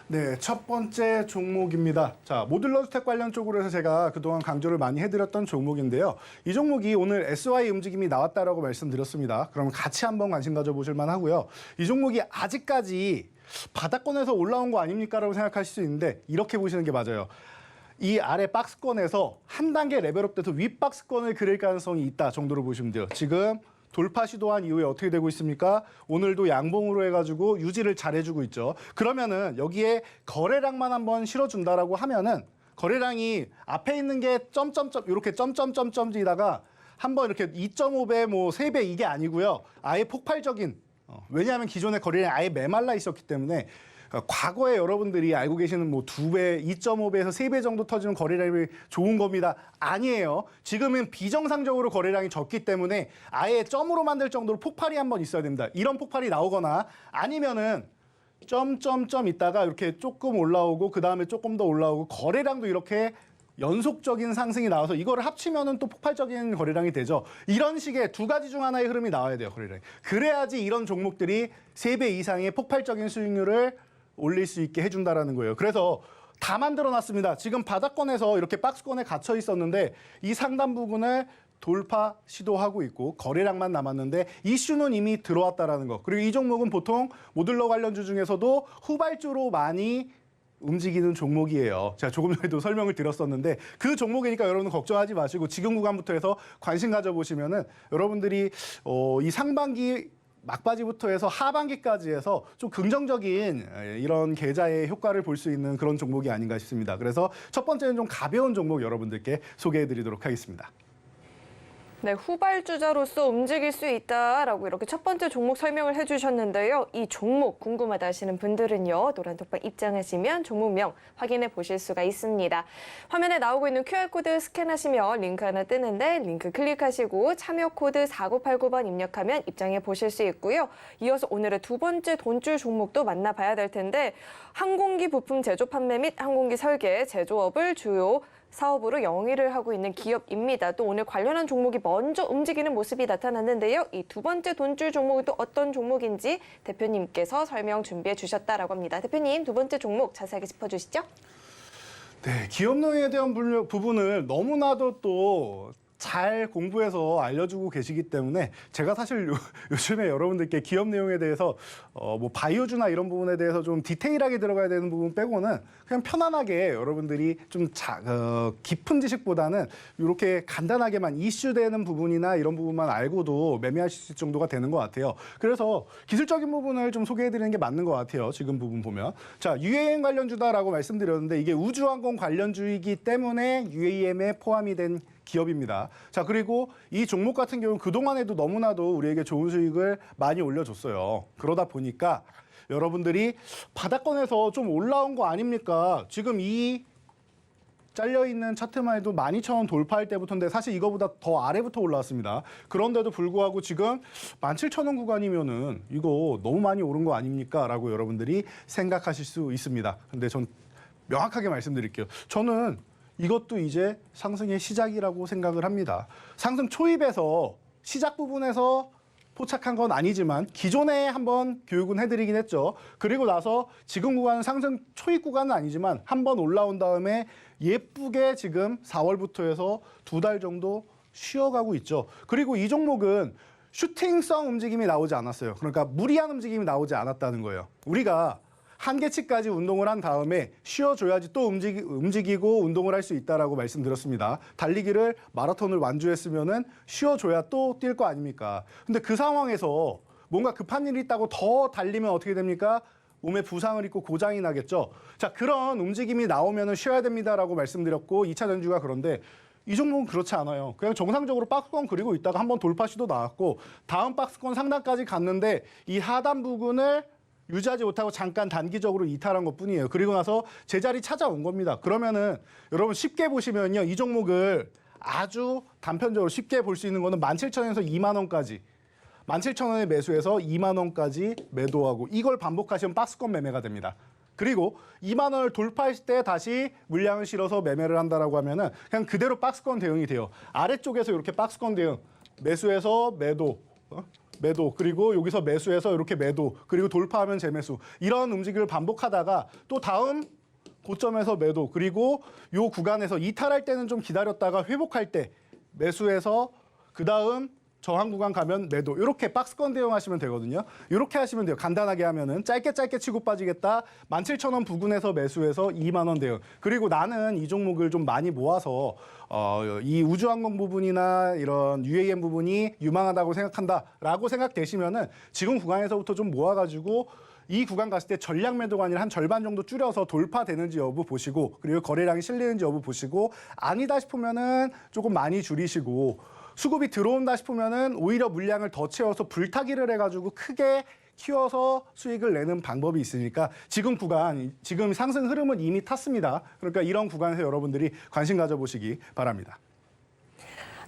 네, 첫 번째 종목입니다. 자, 모듈러 주택 관련 쪽으로 해서 제가 그동안 강조를 많이 해드렸던 종목인데요. 이 종목이 오늘 SY 움직임이 나왔다라고 말씀드렸습니다. 그럼 같이 한번 관심 가져보실 만하고요. 이 종목이 아직까지 바닥권에서 올라온 거 아닙니까라고 생각하실 수 있는데 이렇게 보시는 게 맞아요. 이 아래 박스권에서 한 단계 레벨업돼서 윗 박스권을 그릴 가능성이 있다 정도로 보시면 돼요. 지금 돌파 시도한 이후에 어떻게 되고 있습니까? 오늘도 양봉으로 해가지고 유지를 잘해주고 있죠. 그러면은 여기에 거래량만 한번 실어준다라고 하면은 거래량이 앞에 있는 게 점점점 이렇게 점점점점지다가 한번 이렇게 2.5배 뭐 3배 이게 아니고요. 아예 폭발적인 왜냐하면 기존의 거래량이 아예 메말라 있었기 때문에 과거에 여러분들이 알고 계시는 뭐 2배, 2.5배에서 3배 정도 터지는 거래량이 좋은 겁니다. 아니에요. 지금은 비정상적으로 거래량이 적기 때문에 아예 점으로 만들 정도로 폭발이 한번 있어야 됩니다. 이런 폭발이 나오거나 아니면은 점점점 있다가 이렇게 조금 올라오고 그 다음에 조금 더 올라오고 거래량도 이렇게 연속적인 상승이 나와서 이거를 합치면은 또 폭발적인 거래량이 되죠. 이런 식의 두 가지 중 하나의 흐름이 나와야 돼요, 거래량이. 그래야지 이런 종목들이 3배 이상의 폭발적인 수익률을 올릴 수 있게 해준다라는 거예요. 그래서 다 만들어놨습니다. 지금 바닥권에서 이렇게 박스권에 갇혀 있었는데 이 상단 부분을 돌파 시도하고 있고 거래량만 남았는데 이슈는 이미 들어왔다라는 거. 그리고 이 종목은 보통 모듈러 관련주 중에서도 후발주로 많이 움직이는 종목이에요. 제가 조금 전에도 설명을 드렸었는데 그 종목이니까 여러분 걱정하지 마시고 지금 구간부터 해서 관심 가져보시면은 여러분들이 이 상반기 막바지부터 해서 하반기까지 해서 좀 긍정적인 이런 계좌의 효과를 볼 수 있는 그런 종목이 아닌가 싶습니다. 그래서 첫 번째는 좀 가벼운 종목 여러분들께 소개해드리도록 하겠습니다. 네, 후발주자로서 움직일 수 있다라고 이렇게 첫 번째 종목 설명을 해주셨는데요. 이 종목 궁금하다 하시는 분들은요. 노란톡방 입장하시면 종목명 확인해 보실 수가 있습니다. 화면에 나오고 있는 QR코드 스캔하시면 링크 하나 뜨는데 링크 클릭하시고 참여 코드 4989번 입력하면 입장해 보실 수 있고요. 이어서 오늘의 두 번째 돈줄 종목도 만나봐야 될 텐데 항공기 부품 제조 판매 및 항공기 설계, 제조업을 주요 사업으로 영위를 하고 있는 기업입니다. 또 오늘 관련한 종목이 먼저 움직이는 모습이 나타났는데요. 이 두 번째 돈줄 종목은 또 어떤 종목인지 대표님께서 설명 준비해 주셨다라고 합니다. 대표님, 두 번째 종목 자세하게 짚어주시죠. 네, 기업내에 대한 부분을 너무나도 또 잘 공부해서 알려주고 계시기 때문에 제가 사실 요즘에 여러분들께 기업 내용에 대해서 뭐 바이오주나 이런 부분에 대해서 좀 디테일하게 들어가야 되는 부분 빼고는 그냥 편안하게 여러분들이 좀 깊은 지식보다는 이렇게 간단하게만 이슈되는 부분이나 이런 부분만 알고도 매매하실 수 있을 정도가 되는 것 같아요. 그래서 기술적인 부분을 좀 소개해드리는 게 맞는 것 같아요. 지금 부분 보면. 자, UAM 관련주다라고 말씀드렸는데 이게 우주항공 관련주이기 때문에 UAM에 포함이 된 기업입니다. 자, 그리고 이 종목 같은 경우는 그동안에도 너무나도 우리에게 좋은 수익을 많이 올려줬어요. 그러다 보니까 여러분들이 바닥권에서 좀 올라온 거 아닙니까? 지금 이 잘려있는 차트만 해도 12,000원 돌파할 때부터인데 사실 이거보다 더 아래부터 올라왔습니다. 그런데도 불구하고 지금 17,000원 구간이면은 이거 너무 많이 오른 거 아닙니까? 라고 여러분들이 생각하실 수 있습니다. 근데 전 명확하게 말씀드릴게요. 저는 이것도 이제 상승의 시작이라고 생각을 합니다. 상승 초입에서 시작 부분에서 포착한 건 아니지만 기존에 한번 교육은 해드리긴 했죠. 그리고 나서 지금 구간은 상승 초입 구간은 아니지만 한번 올라온 다음에 예쁘게 지금 4월부터 해서 2달 정도 쉬어가고 있죠. 그리고 이 종목은 슈팅성 움직임이 나오지 않았어요. 그러니까 무리한 움직임이 나오지 않았다는 거예요. 우리가 한계치까지 운동을 한 다음에 쉬어줘야지 또 움직이고 운동을 할 수 있다라고 말씀드렸습니다. 달리기를 마라톤을 완주했으면은 쉬어줘야 또 뛸 거 아닙니까? 근데 그 상황에서 뭔가 급한 일이 있다고 더 달리면 어떻게 됩니까? 몸에 부상을 입고 고장이 나겠죠. 자, 그런 움직임이 나오면은 쉬어야 됩니다라고 말씀드렸고 2차 전주가 그런데 이 종목은 그렇지 않아요. 그냥 정상적으로 박스권 그리고 있다가 한번 돌파 시도 나왔고 다음 박스권 상단까지 갔는데 이 하단 부근을 유지하지 못하고 잠깐 단기적으로 이탈한 것뿐이에요. 그리고 나서 제자리 찾아온 겁니다. 그러면은 여러분 쉽게 보시면요. 이 종목을 아주 단편적으로 쉽게 볼 수 있는 거는 17,000원에서 2만 원까지 17,000원에 매수해서 2만 원까지 매도하고 이걸 반복하시면 박스권 매매가 됩니다. 그리고 2만 원을 돌파했을 때 다시 물량을 실어서 매매를 한다라고 하면은 그냥 그대로 박스권 대응이 돼요. 아래쪽에서 이렇게 박스권 대응 매수해서 매도 매도 그리고 여기서 매수해서 이렇게 매도 그리고 돌파하면 재매수 이런 움직임을 반복하다가 또 다음 고점에서 매도 그리고 요 구간에서 이탈할 때는 좀 기다렸다가 회복할 때 매수해서 그 다음 저항 구간 가면 매도 이렇게 박스권 대응하시면 되거든요. 이렇게 하시면 돼요. 간단하게 하면은 짧게 치고 빠지겠다. 17,000원 부근에서 매수해서 2만 원 대응. 그리고 나는 이 종목을 좀 많이 모아서 이 우주항공 부분이나 이런 UAM 부분이 유망하다고 생각한다라고 생각되시면은 지금 구간에서부터 좀 모아가지고 이 구간 갔을 때 전량 매도가 아니라 한 절반 정도 줄여서 돌파되는지 여부 보시고 그리고 거래량이 실리는지 여부 보시고 아니다 싶으면은 조금 많이 줄이시고 수급이 들어온다 싶으면은 오히려 물량을 더 채워서 불타기를 해가지고 크게 키워서 수익을 내는 방법이 있으니까 지금 구간, 지금 상승 흐름은 이미 탔습니다. 그러니까 이런 구간에서 여러분들이 관심 가져보시기 바랍니다.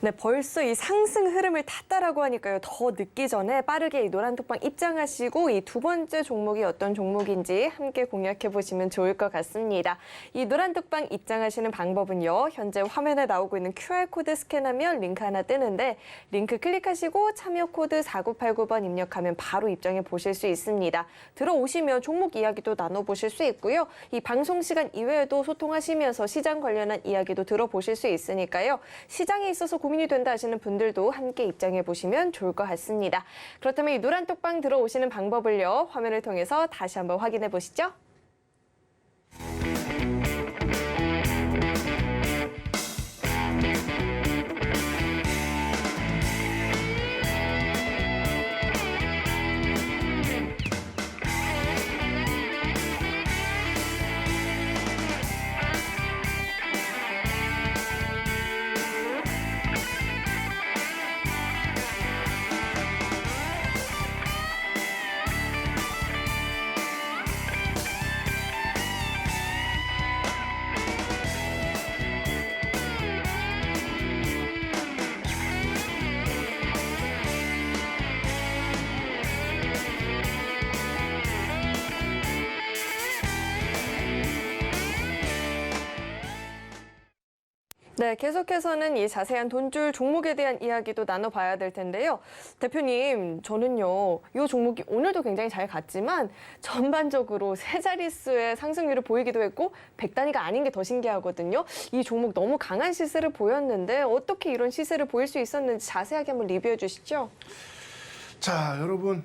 네, 벌써 이 상승 흐름을 탔다라고 하니까요. 더 늦기 전에 빠르게 이 노란톡방 입장하시고 이 두 번째 종목이 어떤 종목인지 함께 공략해 보시면 좋을 것 같습니다. 이 노란톡방 입장하시는 방법은요. 현재 화면에 나오고 있는 QR코드 스캔하면 링크 하나 뜨는데 링크 클릭하시고 참여 코드 4989번 입력하면 바로 입장해 보실 수 있습니다. 들어오시면 종목 이야기도 나눠보실 수 있고요. 이 방송 시간 이외에도 소통하시면서 시장 관련한 이야기도 들어보실 수 있으니까요. 시장에 있어서 고민이 된다 하시는 분들도 함께 입장해 보시면 좋을 것 같습니다. 그렇다면 이 노란 톡방 들어오시는 방법을요. 화면을 통해서 다시 한번 확인해 보시죠. 네, 계속해서는 이 자세한 돈줄 종목에 대한 이야기도 나눠봐야 될 텐데요. 대표님, 저는요, 이 종목이 오늘도 굉장히 잘 갔지만 전반적으로 세 자릿수의 상승률을 보이기도 했고 100단위가 아닌 게 더 신기하거든요. 이 종목 너무 강한 시세를 보였는데 어떻게 이런 시세를 보일 수 있었는지 자세하게 한번 리뷰해 주시죠. 자, 여러분,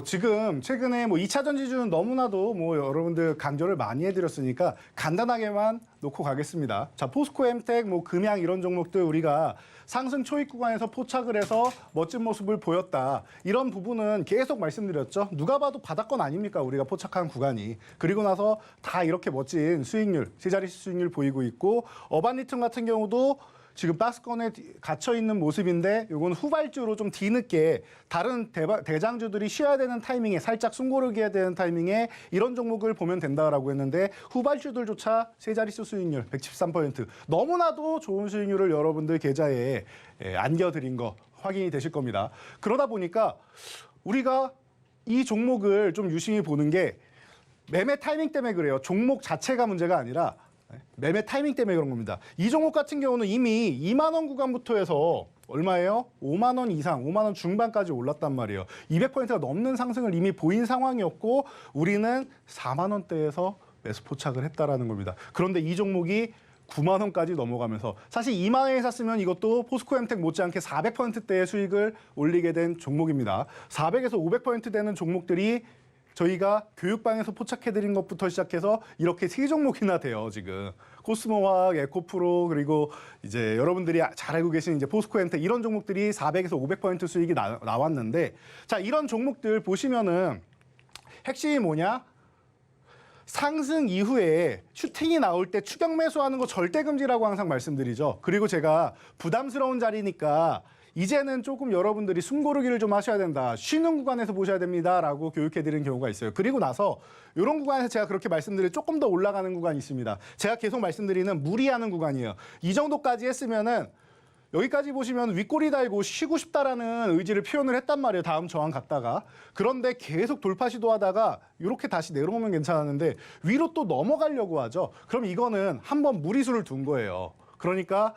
지금 최근에 2차 전지주는 너무나도 여러분들 강조를 많이 해드렸으니까 간단하게만 놓고 가겠습니다. 자, 포스코, 엠텍, 금양 이런 종목들 우리가 상승 초입 구간에서 포착을 해서 멋진 모습을 보였다. 이런 부분은 계속 말씀드렸죠. 누가 봐도 바닥권 아닙니까? 우리가 포착한 구간이. 그리고 나서 다 이렇게 멋진 수익률, 세 자릿수 수익률 보이고 있고 어반리튬 같은 경우도 지금 박스권에 갇혀 있는 모습인데 이건 후발주로 좀 뒤늦게 다른 대장주들이 쉬어야 되는 타이밍에 살짝 숨고르기 해야 되는 타이밍에 이런 종목을 보면 된다라고 했는데 후발주들조차 세 자릿수 수익률 113% 너무나도 좋은 수익률을 여러분들 계좌에 안겨드린 거 확인이 되실 겁니다. 그러다 보니까 우리가 이 종목을 좀 유심히 보는 게 매매 타이밍 때문에 그래요. 종목 자체가 문제가 아니라 매매 타이밍 때문에 그런 겁니다. 이 종목 같은 경우는 이미 2만 원 구간부터 해서 얼마예요? 5만 원 이상, 5만 원 중반까지 올랐단 말이에요. 200%가 넘는 상승을 이미 보인 상황이었고 우리는 4만 원대에서 매수 포착을 했다라는 겁니다. 그런데 이 종목이 9만 원까지 넘어가면서 사실 2만 원에 샀으면 이것도 포스코엠텍 못지않게 400%대의 수익을 올리게 된 종목입니다. 400에서 500% 되는 종목들이 저희가 교육방에서 포착해드린 것부터 시작해서 이렇게 세 종목이나 돼요, 지금. 코스모화학, 에코프로, 그리고 이제 여러분들이 잘 알고 계신 이제 포스코엠텍 이런 종목들이 400에서 500% 수익이 나왔는데 자, 이런 종목들 보시면은 핵심이 뭐냐? 상승 이후에 슈팅이 나올 때 추격 매수하는 거 절대 금지라고 항상 말씀드리죠. 그리고 제가 부담스러운 자리니까 이제는 조금 여러분들이 숨 고르기를 좀 하셔야 된다. 쉬는 구간에서 보셔야 됩니다라고 교육해드리는 경우가 있어요. 그리고 나서 이런 구간에서 제가 그렇게 말씀드릴 조금 더 올라가는 구간이 있습니다. 제가 계속 말씀드리는 무리하는 구간이에요. 이 정도까지 했으면은 여기까지 보시면 윗꼬리 달고 쉬고 싶다라는 의지를 표현을 했단 말이에요. 다음 저항 갔다가. 그런데 계속 돌파 시도하다가 이렇게 다시 내려오면 괜찮았는데 위로 또 넘어가려고 하죠. 그럼 이거는 한번 무리수를 둔 거예요. 그러니까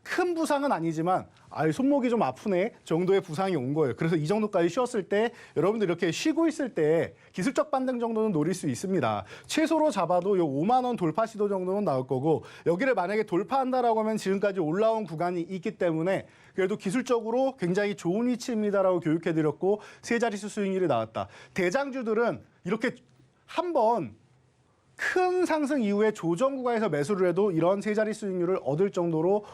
큰 부상은 아니지만 손목이 좀 아프네 정도의 부상이 온 거예요. 그래서 이 정도까지 쉬었을 때 여러분들 이렇게 쉬고 있을 때 기술적 반등 정도는 노릴 수 있습니다. 최소로 잡아도 요 5만 원 돌파 시도 정도는 나올 거고 여기를 만약에 돌파한다라고 하면 지금까지 올라온 구간이 있기 때문에 그래도 기술적으로 굉장히 좋은 위치입니다라고 교육해드렸고 세 자릿수 수익률이 나왔다. 대장주들은 이렇게 한번 큰 상승 이후에 조정 구간에서 매수를 해도 이런 세 자릿 수익률을 얻을 정도로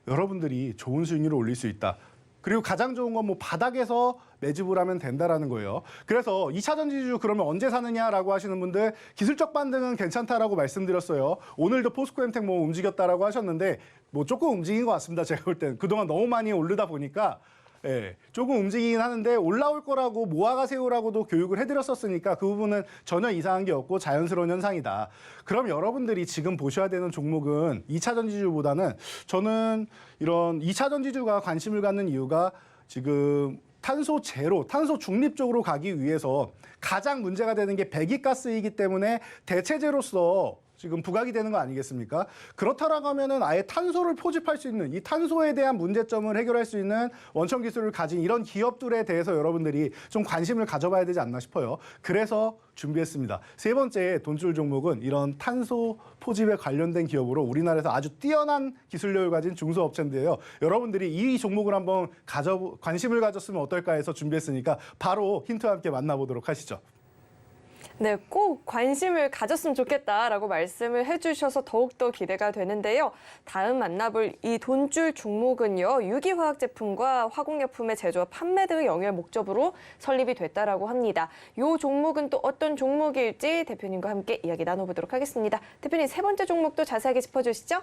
여러분들이 좋은 수익률을 올릴 수 있다. 그리고 가장 좋은 건 뭐 바닥에서 매집을 하면 된다라는 거예요. 그래서 2차 전지주 그러면 언제 사느냐라고 하시는 분들 기술적 반등은 괜찮다라고 말씀드렸어요. 오늘도 포스코엠텍 뭐 움직였다라고 하셨는데 뭐 조금 움직인 것 같습니다. 제가 볼 때는 그동안 너무 많이 오르다 보니까 예, 조금 움직이긴 하는데 올라올 거라고 모아가세요라고도 교육을 해드렸었으니까 그 부분은 전혀 이상한 게 없고 자연스러운 현상이다. 그럼 여러분들이 지금 보셔야 되는 종목은 2차 전지주보다는 저는 이런 2차 전지주가 관심을 갖는 이유가 지금 탄소 제로, 탄소 중립 쪽으로 가기 위해서 가장 문제가 되는 게 배기가스이기 때문에 대체제로서 지금 부각이 되는 거 아니겠습니까? 그렇다라고 하면은 아예 탄소를 포집할 수 있는 이 탄소에 대한 문제점을 해결할 수 있는 원천 기술을 가진 이런 기업들에 대해서 여러분들이 좀 관심을 가져봐야 되지 않나 싶어요. 그래서 준비했습니다. 세 번째 돈줄 종목은 이런 탄소 포집에 관련된 기업으로 우리나라에서 아주 뛰어난 기술력을 가진 중소업체인데요. 여러분들이 이 종목을 한번 관심을 가졌으면 어떨까 해서 준비했으니까 바로 힌트와 함께 만나보도록 하시죠. 네, 꼭 관심을 가졌으면 좋겠다라고 말씀을 해주셔서 더욱더 기대가 되는데요. 다음 만나볼 이 돈줄 종목은요. 유기화학 제품과 화공약품의 제조와 판매 등 영위할 목적으로 설립이 됐다라고 합니다. 이 종목은 또 어떤 종목일지 대표님과 함께 이야기 나눠보도록 하겠습니다. 대표님, 세 번째 종목도 자세하게 짚어주시죠.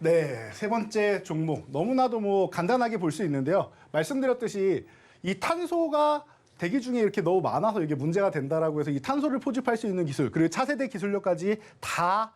네, 세 번째 종목 너무나도 뭐 간단하게 볼 수 있는데요. 말씀드렸듯이 이 탄소가 대기 중에 이렇게 너무 많아서 이게 문제가 된다라고 해서 이 탄소를 포집할 수 있는 기술 그리고 차세대 기술력까지 다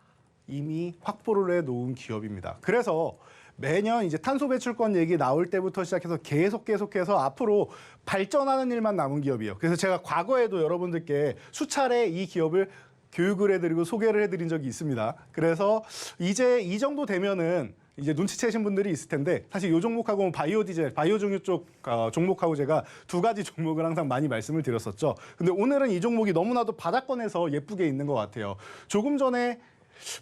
이미 확보를 해놓은 기업입니다. 그래서 매년 이제 탄소 배출권 얘기 나올 때부터 시작해서 계속해서 앞으로 발전하는 일만 남은 기업이에요. 그래서 제가 과거에도 여러분들께 수차례 이 기업을 교육을 해드리고 소개를 해드린 적이 있습니다. 그래서 이제 이 정도 되면은 이제 눈치채신 분들이 있을 텐데 사실 이 종목하고 바이오 디젤, 바이오 종유 쪽 종목하고 제가 두 가지 종목을 항상 많이 말씀을 드렸었죠. 근데 오늘은 이 종목이 너무나도 바닥권에서 예쁘게 있는 것 같아요. 조금 전에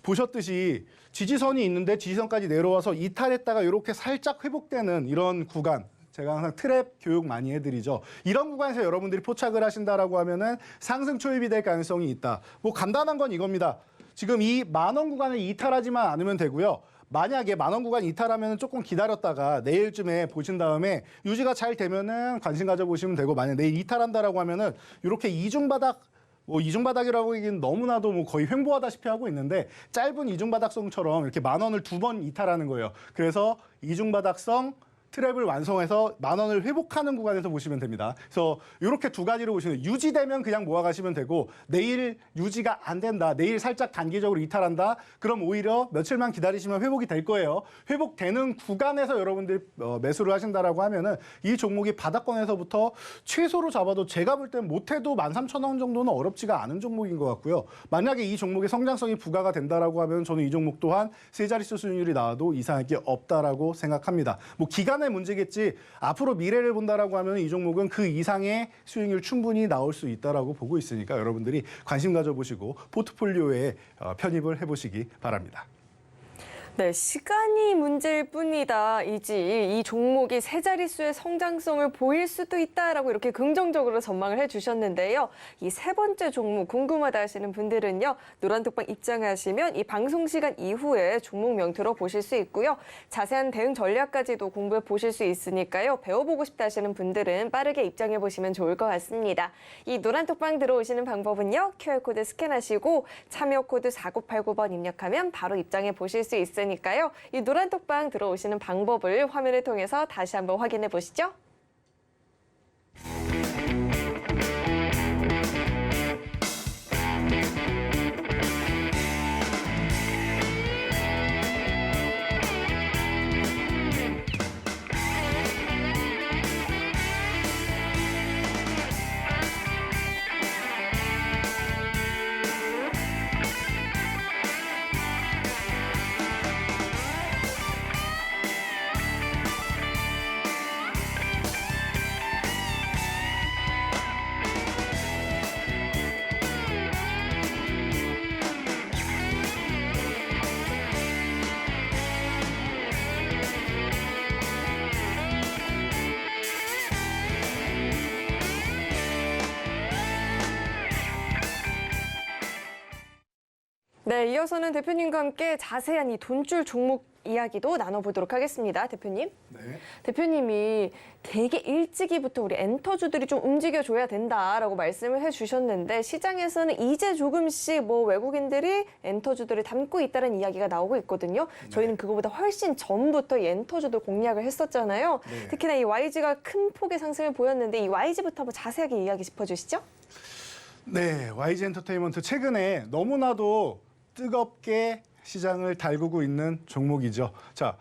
보셨듯이 지지선이 있는데 지지선까지 내려와서 이탈했다가 이렇게 살짝 회복되는 이런 구간. 제가 항상 트랩 교육 많이 해드리죠. 이런 구간에서 여러분들이 포착을 하신다라고 하면은 상승 초입이 될 가능성이 있다. 뭐 간단한 건 이겁니다. 지금 이 만원 구간을 이탈하지만 않으면 되고요. 만약에 만원 구간 이탈하면 조금 기다렸다가 내일쯤에 보신 다음에 유지가 잘 되면은 관심 가져보시면 되고 만약 내일 이탈한다라고 하면은 이렇게 이중바닥 뭐 이중바닥이라고 하기엔 너무나도 뭐 거의 횡보하다시피 하고 있는데 짧은 이중바닥성처럼 이렇게 만원을 두 번 이탈하는 거예요. 그래서 이중바닥성 트랩을 완성해서 만원을 회복하는 구간에서 보시면 됩니다. 그래서 이렇게 두 가지로 보시면 유지되면 그냥 모아가시면 되고 내일 유지가 안 된다. 내일 살짝 단기적으로 이탈한다. 그럼 오히려 며칠만 기다리시면 회복이 될 거예요. 회복되는 구간에서 여러분들이 매수를 하신다라고 하면은 이 종목이 바닥권에서부터 최소로 잡아도 제가 볼 땐 못해도 13,000원 정도는 어렵지가 않은 종목인 것 같고요. 만약에 이 종목의 성장성이 부과가 된다라고 하면 저는 이 종목 또한 세 자릿수 수익률이 나와도 이상할 게 없다라고 생각합니다. 뭐 기간을 시간의 문제겠지 앞으로 미래를 본다라고 하면 이 종목은 그 이상의 수익률 충분히 나올 수 있다라고 보고 있으니까 여러분들이 관심 가져보시고 포트폴리오에 편입을 해보시기 바랍니다. 네, 시간이 문제일 뿐이다이지 이 종목이 세 자릿수의 성장성을 보일 수도 있다라고 이렇게 긍정적으로 전망을 해주셨는데요. 이 세 번째 종목 궁금하다 하시는 분들은요. 노란톡방 입장하시면 이 방송 시간 이후에 종목명 들어보실 수 있고요. 자세한 대응 전략까지도 공부해 보실 수 있으니까요. 배워보고 싶다 하시는 분들은 빠르게 입장해 보시면 좋을 것 같습니다. 이 노란톡방 들어오시는 방법은요. QR코드 스캔하시고 참여 코드 4989번 입력하면 바로 입장해 보실 수 있으니까요. 이 노란톡방 들어오시는 방법을 화면을 통해서 다시 한번 확인해 보시죠. 네, 이어서는 대표님과 함께 자세한 이 돈줄 종목 이야기도 나눠보도록 하겠습니다. 대표님. 네. 대표님이 되게 일찍이부터 우리 엔터주들이 좀 움직여줘야 된다라고 말씀을 해주셨는데 시장에서는 이제 조금씩 뭐 외국인들이 엔터주들을 담고 있다는 이야기가 나오고 있거든요. 저희는 그거보다 훨씬 전부터 이 엔터주들 공략을 했었잖아요. 네. 특히나 이 YG가 큰 폭의 상승을 보였는데 이 YG부터 한번 자세하게 이야기 짚어주시죠. 네, YG 엔터테인먼트 최근에 너무나도 뜨겁게 시장을 달구고 있는 종목이죠. 자,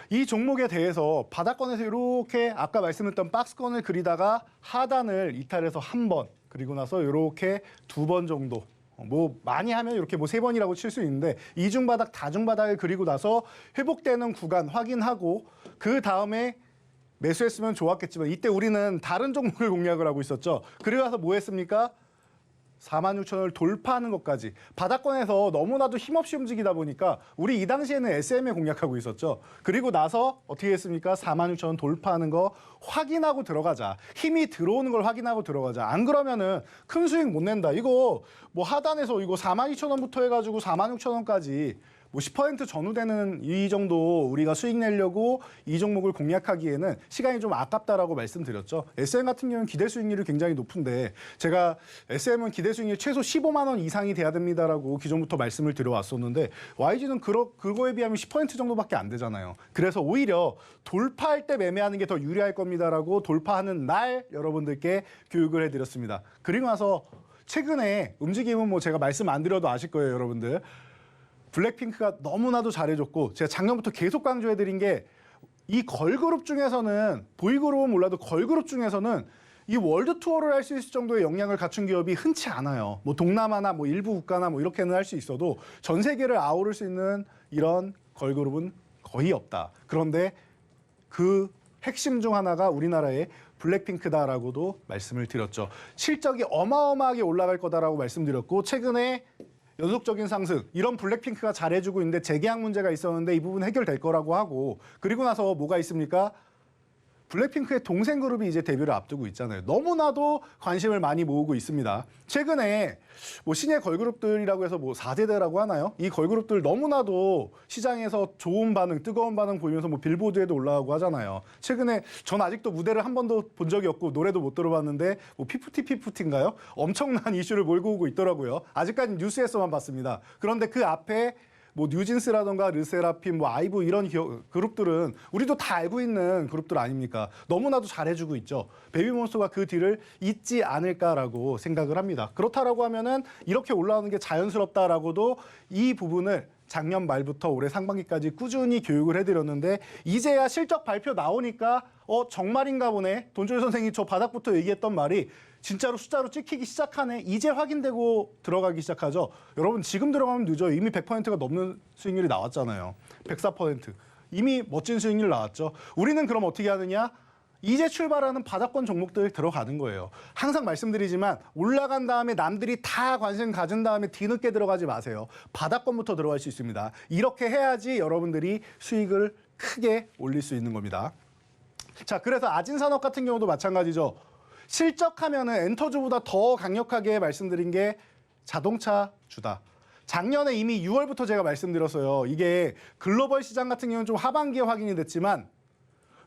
이 종목에 대해서 바닥권에서 이렇게 아까 말씀드렸던 박스권을 그리다가 하단을 이탈해서 한 번, 그리고 나서 이렇게 두 번 정도. 뭐 많이 하면 이렇게 뭐 세 번이라고 칠 수 있는데 이중바닥, 다중바닥을 그리고 나서 회복되는 구간 확인하고 그 다음에 매수했으면 좋았겠지만 이때 우리는 다른 종목을 공략을 하고 있었죠. 그리고 나서 뭐 했습니까? 46,000원을 돌파하는 것까지 바닥권에서 너무나도 힘없이 움직이다 보니까 우리 이 당시에는 SM에 공략하고 있었죠. 그리고 나서 어떻게 했습니까? 46,000원 돌파하는 거 확인하고 들어가자. 힘이 들어오는 걸 확인하고 들어가자. 안 그러면은 큰 수익 못 낸다. 이거 뭐 하단에서 이거 42,000원부터 해가지고 46,000원까지 뭐 10% 전후되는 이 정도 우리가 수익 내려고 이 종목을 공략하기에는 시간이 좀 아깝다라고 말씀드렸죠. SM 같은 경우는 기대 수익률이 굉장히 높은데 제가 SM은 기대 수익률 최소 15만 원 이상이 돼야 됩니다라고 기존부터 말씀을 드려왔었는데 YG는 그거에 비하면 10% 정도밖에 안 되잖아요. 그래서 오히려 돌파할 때 매매하는 게 더 유리할 겁니다라고 돌파하는 날 여러분들께 교육을 해드렸습니다. 그리고 나서 최근에 움직임은 뭐 제가 말씀 안 드려도 아실 거예요, 여러분들. 블랙핑크가 너무나도 잘해줬고 제가 작년부터 계속 강조해드린 게 이 걸그룹 중에서는 보이그룹은 몰라도 걸그룹 중에서는 이 월드 투어를 할 수 있을 정도의 역량을 갖춘 기업이 흔치 않아요. 뭐 동남아나 뭐 일부 국가나 뭐 이렇게는 할 수 있어도 전 세계를 아우를 수 있는 이런 걸그룹은 거의 없다. 그런데 그 핵심 중 하나가 우리나라의 블랙핑크다라고도 말씀을 드렸죠. 실적이 어마어마하게 올라갈 거다라고 말씀드렸고 최근에 연속적인 상승, 이런 블랙핑크가 잘해주고 있는데 재계약 문제가 있었는데 이 부분 해결될 거라고 하고 그리고 나서 뭐가 있습니까? 블랙핑크의 동생 그룹이 이제 데뷔를 앞두고 있잖아요. 너무나도 관심을 많이 모으고 있습니다. 최근에 뭐 신예 걸그룹들이라고 해서 뭐 4대대라고 하나요? 이 걸그룹들 너무나도 시장에서 좋은 반응, 뜨거운 반응 보이면서 뭐 빌보드에도 올라가고 하잖아요. 최근에 전 아직도 무대를 한 번도 본 적이 없고 노래도 못 들어봤는데 뭐 피프티인가요? 엄청난 이슈를 몰고 오고 있더라고요. 아직까지 뉴스에서만 봤습니다. 그런데 그 앞에 뭐 뉴진스라던가 르세라핌, 뭐 아이브 이런 그룹들은 우리도 다 알고 있는 그룹들 아닙니까? 너무나도 잘해주고 있죠. 베이비몬스터가 그 뒤를 잇지 않을까라고 생각을 합니다. 그렇다라고 하면은 이렇게 올라오는 게 자연스럽다라고도 이 부분을 작년 말부터 올해 상반기까지 꾸준히 교육을 해드렸는데 이제야 실적 발표 나오니까 정말인가 보네. 돈줄 선생이 저 바닥부터 얘기했던 말이 진짜로 숫자로 찍히기 시작하네. 이제 확인되고 들어가기 시작하죠. 여러분 지금 들어가면 늦어요. 이미 100%가 넘는 수익률이 나왔잖아요. 104%. 이미 멋진 수익률 나왔죠. 우리는 그럼 어떻게 하느냐? 이제 출발하는 바닥권 종목들 들어가는 거예요. 항상 말씀드리지만 올라간 다음에 남들이 다 관심 가진 다음에 뒤늦게 들어가지 마세요. 바닥권부터 들어갈 수 있습니다. 이렇게 해야지 여러분들이 수익을 크게 올릴 수 있는 겁니다. 자, 그래서 아진산업 같은 경우도 마찬가지죠. 실적하면은 엔터주보다 더 강력하게 말씀드린 게 자동차 주다. 작년에 이미 6월부터 제가 말씀드렸어요. 이게 글로벌 시장 같은 경우는 좀 하반기에 확인이 됐지만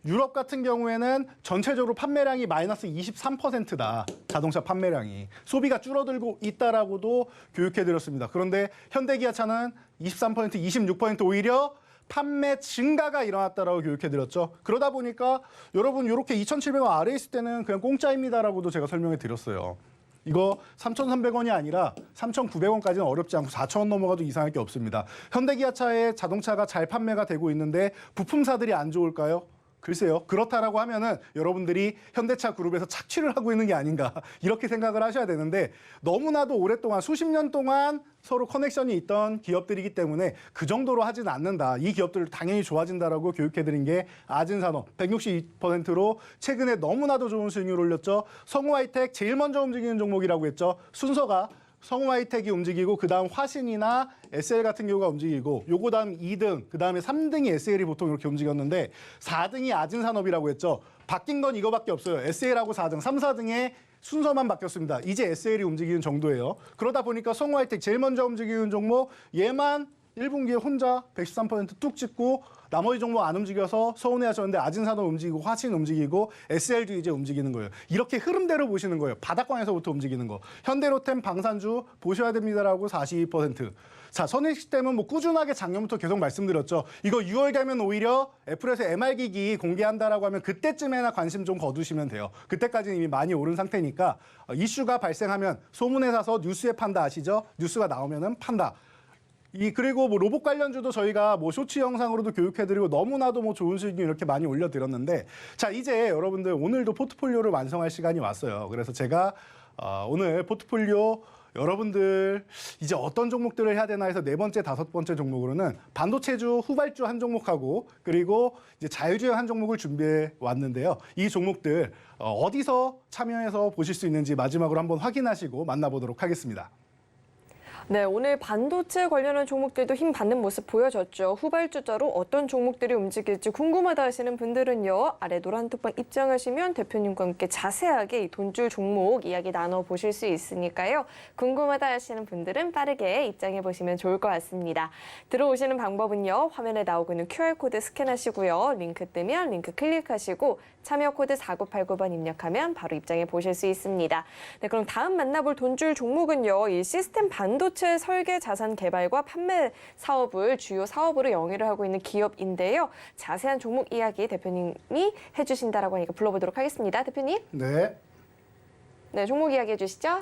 유럽 같은 경우에는 전체적으로 판매량이 마이너스 23%다. 자동차 판매량이. 소비가 줄어들고 있다라고도 교육해드렸습니다. 그런데 현대기아차는 23%, 26% 오히려 판매 증가가 일어났다라고 교육해드렸죠. 그러다 보니까 여러분 이렇게 2,700원 아래에 있을 때는 그냥 공짜입니다라고도 제가 설명해드렸어요. 이거 3,300원이 아니라 3,900원까지는 어렵지 않고 4,000원 넘어가도 이상할 게 없습니다. 현대기아차의 자동차가 잘 판매가 되고 있는데 부품사들이 안 좋을까요? 글쎄요. 그렇다라고 하면은 여러분들이 현대차 그룹에서 착취를 하고 있는 게 아닌가 이렇게 생각을 하셔야 되는데 너무나도 오랫동안 수십 년 동안 서로 커넥션이 있던 기업들이기 때문에 그 정도로 하지는 않는다. 이 기업들 당연히 좋아진다라고 교육해드린 게 아진산업 162%로 최근에 너무나도 좋은 수익률 올렸죠. 성우하이텍 제일 먼저 움직이는 종목이라고 했죠. 순서가 성우하이텍이 움직이고 그다음 화신이나 SL 같은 경우가 움직이고 요거 다음 2등, 그다음에 3등이 SL이 보통 이렇게 움직였는데 4등이 아진산업이라고 했죠. 바뀐 건 이거밖에 없어요. SL하고 4등, 3, 4등의 순서만 바뀌었습니다. 이제 SL이 움직이는 정도예요. 그러다 보니까 성우하이텍 제일 먼저 움직이는 종목 얘만 1분기에 혼자 113%뚝 찍고 나머지 종목 안 움직여서 서운해하셨는데 아진산업 움직이고 화신 움직이고 SL도 이제 움직이는 거예요. 이렇게 흐름대로 보시는 거예요. 바닥권에서부터 움직이는 거. 현대로템 방산주 보셔야 됩니다라고 42%. 자, 선익시스템은 뭐 꾸준하게 작년부터 계속 말씀드렸죠. 이거 6월 되면 오히려 애플에서 MR기기 공개한다라고 하면 그때쯤에나 관심 좀 거두시면 돼요. 그때까지는 이미 많이 오른 상태니까 이슈가 발생하면 소문에 사서 뉴스에 판다 아시죠? 뉴스가 나오면은 판다. 그리고 뭐 로봇 관련주도 저희가 뭐 쇼츠 영상으로도 교육해드리고 너무나도 뭐 좋은 수익률 이렇게 많이 올려드렸는데 자, 이제 여러분들 오늘도 포트폴리오를 완성할 시간이 왔어요. 그래서 제가 오늘 포트폴리오 여러분들 이제 어떤 종목들을 해야 되나 해서 네 번째, 다섯 번째 종목으로는 반도체주, 후발주 한 종목하고 그리고 이제 자율주행 한 종목을 준비해 왔는데요. 이 종목들 어디서 참여해서 보실 수 있는지 마지막으로 한번 확인하시고 만나보도록 하겠습니다. 네, 오늘 반도체 관련한 종목들도 힘 받는 모습 보여줬죠. 후발주자로 어떤 종목들이 움직일지 궁금하다 하시는 분들은요. 아래 노란 톡방 입장하시면 대표님과 함께 자세하게 이 돈줄 종목 이야기 나눠보실 수 있으니까요. 궁금하다 하시는 분들은 빠르게 입장해 보시면 좋을 것 같습니다. 들어오시는 방법은요. 화면에 나오고 있는 QR코드 스캔하시고요. 링크 뜨면 링크 클릭하시고 참여 코드 4989번 입력하면 바로 입장해 보실 수 있습니다. 네, 그럼 다음 만나볼 돈줄 종목은요. 이 시스템 반도체 설계 자산 개발과 판매 사업을 주요 사업으로 영위를 하고 있는 기업인데요. 자세한 종목 이야기 대표님이 해주신다라고 하니까 불러보도록 하겠습니다. 대표님. 네. 네, 종목 이야기 해주시죠.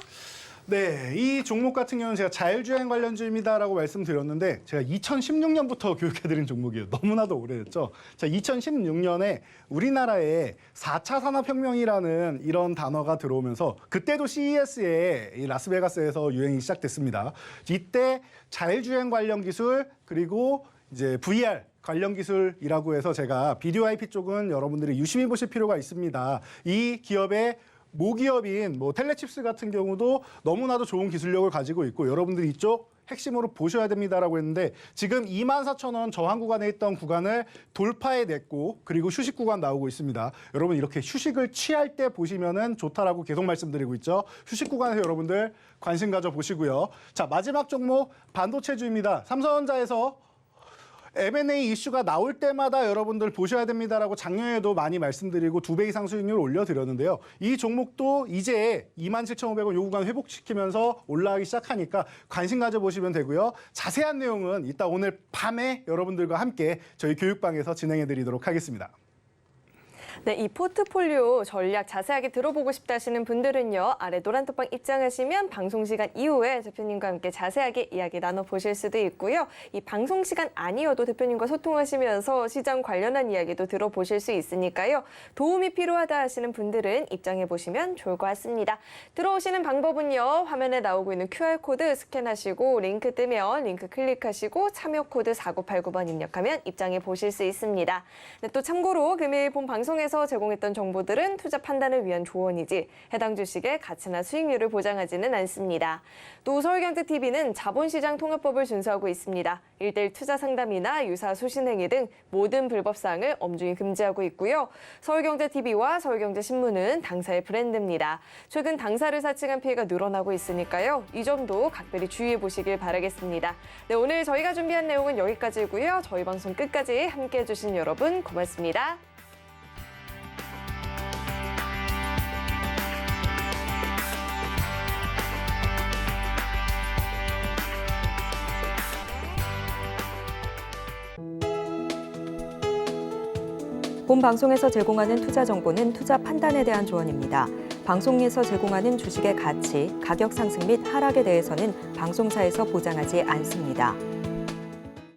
네, 이 종목 같은 경우는 제가 자율주행 관련주입니다라고 말씀드렸는데 제가 2016년부터 교육해드린 종목이에요. 너무나도 오래됐죠. 자, 2016년에 우리나라에 4차 산업혁명이라는 이런 단어가 들어오면서 그때도 CES에 이 라스베가스에서 유행이 시작됐습니다. 이때 자율주행 관련 기술 그리고 이제 VR 관련 기술이라고 해서 제가 비디오 IP 쪽은 여러분들이 유심히 보실 필요가 있습니다. 이 기업의 모기업인 뭐 텔레칩스 같은 경우도 너무나도 좋은 기술력을 가지고 있고 여러분들이 이쪽 핵심으로 보셔야 됩니다라고 했는데 지금 24,000원 저항 구간에 있던 구간을 돌파해냈고 그리고 휴식 구간 나오고 있습니다. 여러분 이렇게 휴식을 취할 때 보시면은 좋다라고 계속 말씀드리고 있죠. 휴식 구간에서 여러분들 관심 가져 보시고요. 자, 마지막 종목 반도체주입니다. 삼성전자에서 M&A 이슈가 나올 때마다 여러분들 보셔야 됩니다라고 작년에도 많이 말씀드리고 2배 이상 수익률을 올려드렸는데요. 이 종목도 이제 27,500원 요 구간 회복시키면서 올라가기 시작하니까 관심 가져보시면 되고요. 자세한 내용은 이따 오늘 밤에 여러분들과 함께 저희 교육방에서 진행해드리도록 하겠습니다. 네, 이 포트폴리오 전략 자세하게 들어보고 싶다 하시는 분들은요. 아래 노란 톡방 입장하시면 방송 시간 이후에 대표님과 함께 자세하게 이야기 나눠보실 수도 있고요. 이 방송 시간 아니어도 대표님과 소통하시면서 시장 관련한 이야기도 들어보실 수 있으니까요. 도움이 필요하다 하시는 분들은 입장해보시면 좋을 것 같습니다. 들어오시는 방법은요. 화면에 나오고 있는 QR코드 스캔하시고 링크 뜨면 링크 클릭하시고 참여 코드 4989번 입력하면 입장해보실 수 있습니다. 네, 또 참고로 금일 본 방송에서 제공했던 정보들은 투자 판단을 위한 조언이지 해당 주식의 가치나 수익률을 보장하지는 않습니다. 또 서울경제TV는 자본시장 통합법을 준수하고 있습니다. 1:1 투자 상담이나 유사 수신행위 등 모든 불법 사항을 엄중히 금지하고 있고요. 서울경제TV와 서울경제신문은 당사의 브랜드입니다. 최근 당사를 사칭한 피해가 늘어나고 있으니까요. 이 점도 각별히 주의해 보시길 바라겠습니다. 네, 오늘 저희가 준비한 내용은 여기까지고요. 저희 방송 끝까지 함께해 주신 여러분 고맙습니다. 본 방송에서 제공하는 투자 정보는 투자 판단에 대한 조언입니다. 방송에서 제공하는 주식의 가치, 가격 상승 및 하락에 대해서는 방송사에서 보장하지 않습니다.